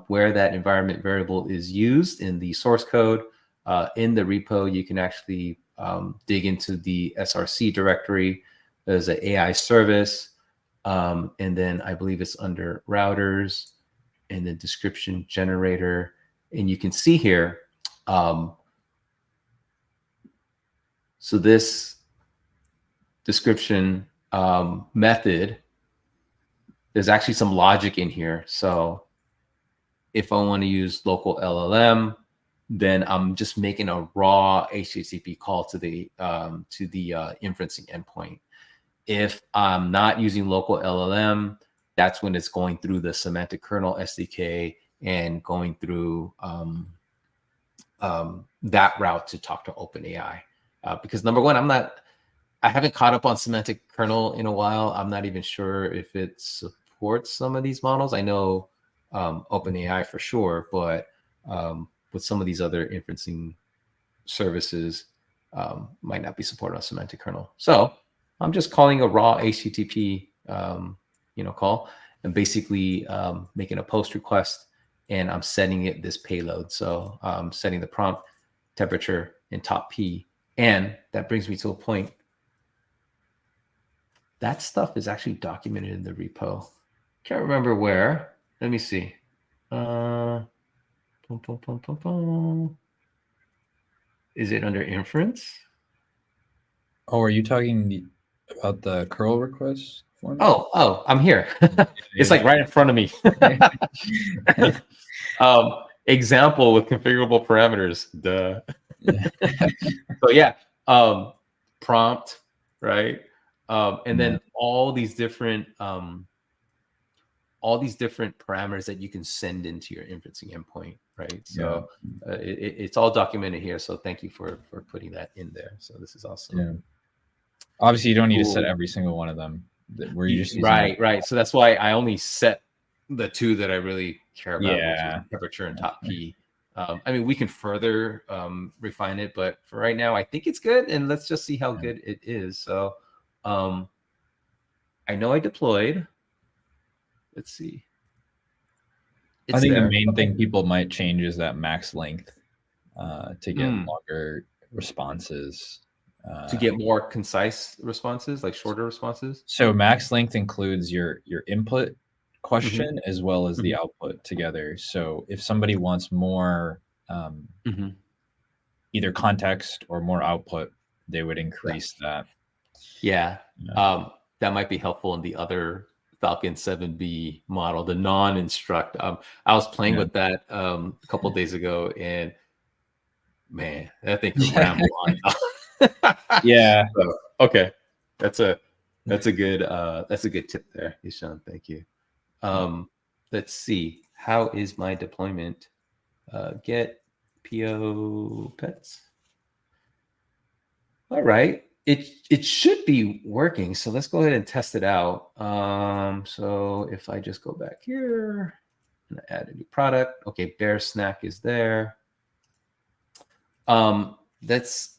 where that environment variable is used in the source code, in the repo, you can actually dig into the SRC directory. There's an AI service, and then I believe it's under routers, and then description generator. And you can see here, so this description method, there's actually some logic in here. So if I want to use local LLM, then I'm just making a raw HTTP call to the inferencing endpoint. If I'm not using local LLM, that's when it's going through the semantic kernel SDK and going through that route to talk to OpenAI. Because number one, I haven't caught up on semantic kernel in a while. I'm not even sure if it supports some of these models. I know OpenAI for sure, but with some of these other inferencing services, might not be supported on semantic kernel. So I'm just calling a raw HTTP call, and basically making a post request, and I'm setting it this payload. So I'm setting the prompt temperature and top P. And that brings me to a point. That stuff is actually documented in the repo. Can't remember where. Let me see. Is it under inference? Oh, are you talking about the curl request format? Oh, I'm here. It's like right in front of me. Example with configurable parameters. Duh. So yeah, prompt, right? And then all these different parameters that you can send into your inferencing endpoint, right? So it's all documented here. So thank you for putting that in there. So this is awesome. Yeah. Obviously, you don't need to set every single one of them. Where you just right. So that's why I only set the two that I really care about, which is temperature and top P. I mean, we can further refine it, but for right now, I think it's good. And let's just see how good it is. So I know I deployed. Let's see. I think the main thing people might change is that max length to get longer responses. To get more concise responses, like shorter responses. So max length includes your input question as well as the output together. So if somebody wants more either context or more output, they would increase that. Yeah. That might be helpful in the other Falcon 7B model, the non-instruct. I was playing with that a couple of days ago, and man, that thing could ramble on. Yeah. So, okay, that's a good tip there, Ishan. Thank you. Let's see. How is my deployment? Get PO pets. All right. It should be working. So let's go ahead and test it out. So if I just go back here and add a new product, okay, Bear Snack is there. That's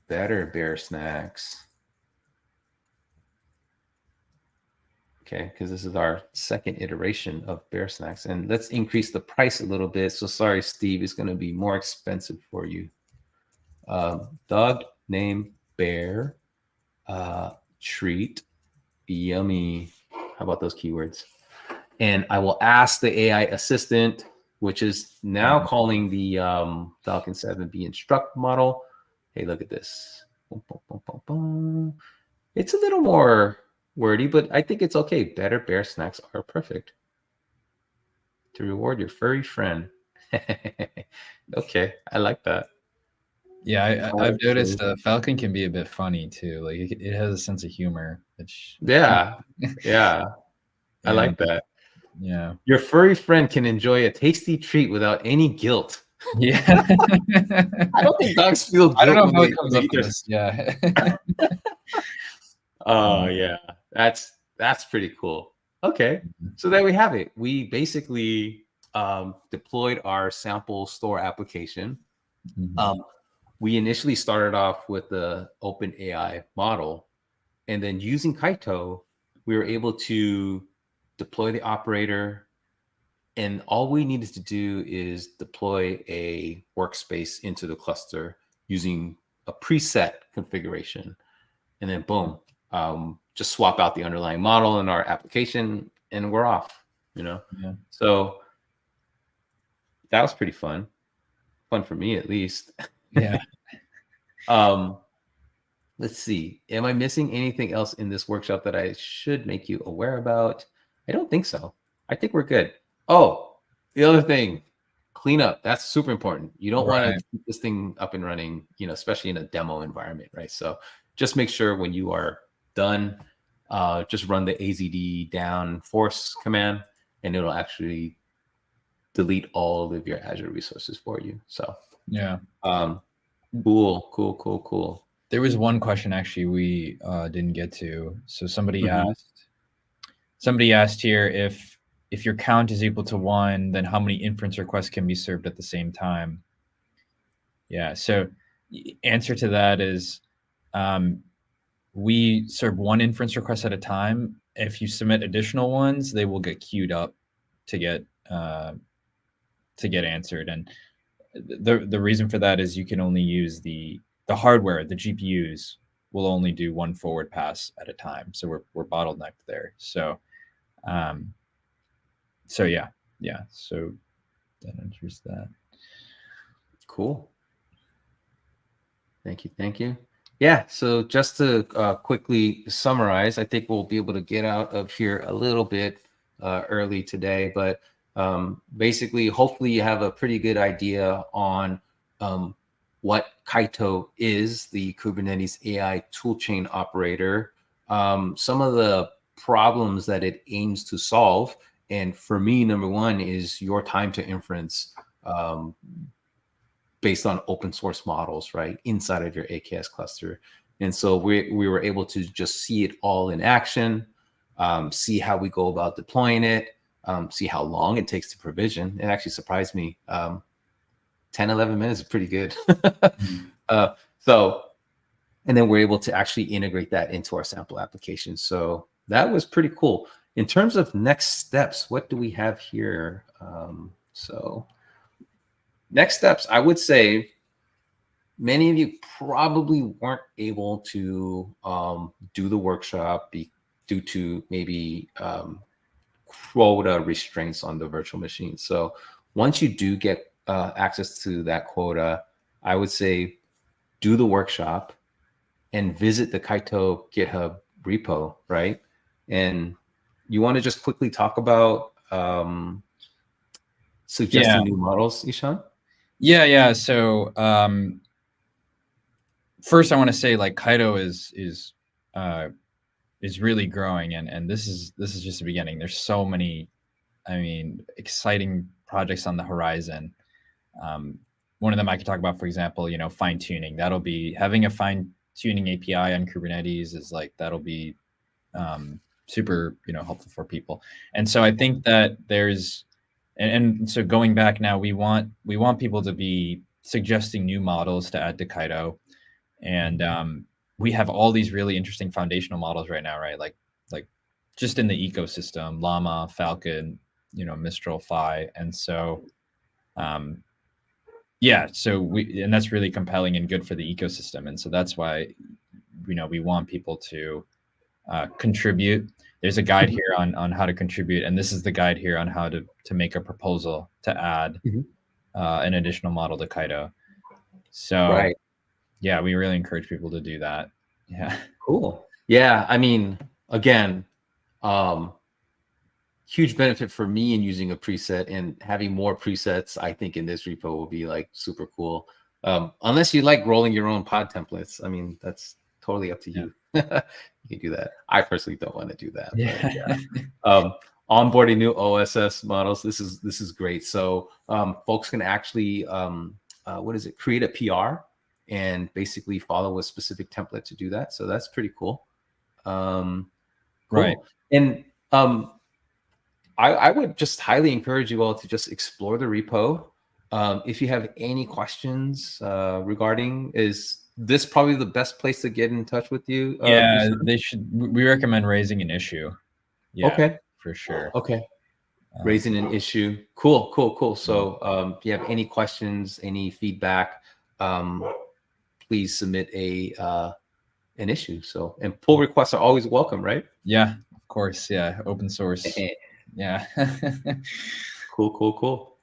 better Bear Snacks. Okay, because this is our second iteration of Bear Snacks. And let's increase the price a little bit. So sorry, Steve, it's going to be more expensive for you. Dog name Bear, treat, yummy. How about those keywords? And I will ask the AI assistant, which is now calling the Falcon 7B instruct model. Hey, look at this. It's a little more wordy, but I think it's okay. Better Bear Snacks are perfect to reward your furry friend. Okay, I like that. Yeah, I've noticed Falcon can be a bit funny too. Like it has a sense of humor. Yeah. I like that. Yeah. Your furry friend can enjoy a tasty treat without any guilt. Yeah. I don't think dogs feel guilt. I don't know how it comes up with this. Yeah. Oh, yeah. That's pretty cool. Okay. So there we have it. We basically deployed our sample store application. We initially started off with the OpenAI model, and then using Kaito, we were able to deploy the operator, and all we needed to do is deploy a workspace into the cluster using a preset configuration, and then boom, just swap out the underlying model in our application, and we're off. So that was pretty fun for me at least. Yeah. Let's see. Am I missing anything else in this workshop that I should make you aware about? I don't think so. I think we're good. Oh, the other thing, cleanup. That's super important. You don't want to keep this thing up and running, especially in a demo environment, right? So just make sure when you are done, just run the azd down force command, and it'll actually delete all of your Azure resources for you. So Yeah. Cool. There was one question actually we didn't get to. So somebody asked here if your count is equal to 1, then how many inference requests can be served at the same time? Yeah. So answer to that is we serve one inference request at a time. If you submit additional ones, they will get queued up to get answered. And the reason for that is you can only use the hardware, the GPUs will only do one forward pass at a time. So we're bottlenecked there. So yeah. So that answers that. Cool. Thank you. Yeah, so just to quickly summarize, I think we'll be able to get out of here a little bit early today, but basically, hopefully you have a pretty good idea on what Kaito is, the Kubernetes AI Toolchain Operator, some of the problems that it aims to solve. And for me, number one is your time to inference. Based on open source models, right, inside of your AKS cluster. And so we were able to just see it all in action, see how we go about deploying it, see how long it takes to provision. It actually surprised me. 10, 11 minutes is pretty good. And then we're able to actually integrate that into our sample application. So that was pretty cool. In terms of next steps, what do we have here? Next steps, I would say many of you probably weren't able to do the workshop due to maybe quota restraints on the virtual machine. So once you do get access to that quota, I would say do the workshop and visit the Kaito GitHub repo, right? And you want to just quickly talk about suggesting new models, Ishan? Yeah. So first, I want to say like Kaito is really growing, and this is just the beginning. There's so many, exciting projects on the horizon. One of them I could talk about, for example, fine tuning. That'll be having a fine tuning API on Kubernetes is like that'll be super helpful for people. And so I think that there's and so going back now, we want people to be suggesting new models to add to Kaito. And we have all these really interesting foundational models right now, right? Like just in the ecosystem, Llama, Falcon, Mistral, Phi. And so and that's really compelling and good for the ecosystem. And so that's why we want people to contribute. There's a guide here on how to contribute, and this is the guide here on how to make a proposal to add an additional model to Kaito. So right. Yeah, we really encourage people to do that. Yeah. Cool. Yeah, again, huge benefit for me in using a preset, and having more presets, I think, in this repo will be like super cool. Unless you like rolling your own pod templates. That's totally up to you. You can do that. I personally don't want to do that. Yeah. Onboarding new OSS models. This is great. So folks can actually create a PR and basically follow a specific template to do that. So that's pretty cool. Cool. Right. And I would just highly encourage you all to just explore the repo. If you have any questions regarding, is this probably the best place to get in touch with you? Yeah, we recommend raising an issue. Yeah, okay, for sure. Okay. Raising an issue. Cool. So if you have any questions, any feedback, please submit an issue. So, and pull requests are always welcome, right? Yeah, of course. Yeah, open source. Yeah. Cool.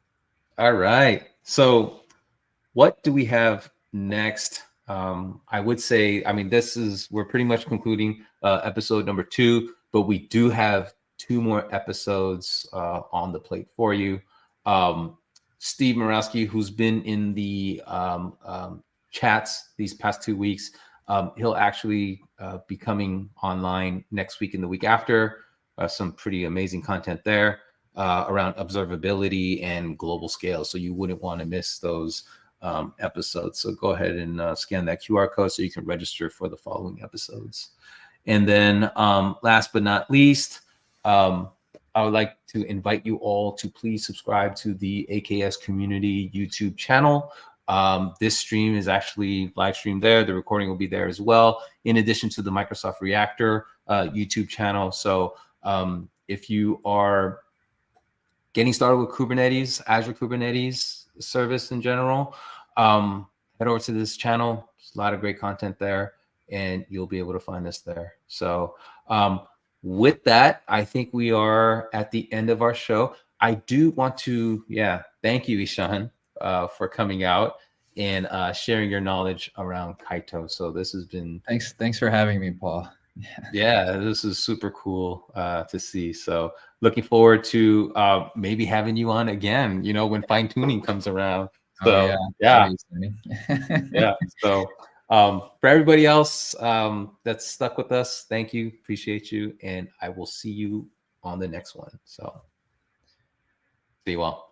All right. So what do we have next? I would say, we're pretty much concluding episode number 2, but we do have 2 more episodes on the plate for you. Steve Morawski, who's been in the chats these past 2 weeks, He'll actually be coming online next week and the week after. Some pretty amazing content there around observability and global scale. So you wouldn't want to miss those episodes. So go ahead and scan that QR code so you can register for the following episodes. And then last but not least, I would like to invite you all to please subscribe to the AKS community YouTube channel. This stream is actually live streamed there. The recording will be there as well, in addition to the Microsoft Reactor YouTube channel. So if you are getting started with Kubernetes, Azure Kubernetes service in general, head over to this channel. There's a lot of great content there, and you'll be able to find us there. So with that, I think we are at the end of our show. I do want to, thank you, Ishan, for coming out and sharing your knowledge around Kaito. So this has been... Thanks for having me, Paul. Yeah, this is super cool to see. So looking forward to maybe having you on again, when fine tuning comes around. So yeah. Yeah. So for everybody else that's stuck with us, thank you, appreciate you, and I will see you on the next one. So see you all.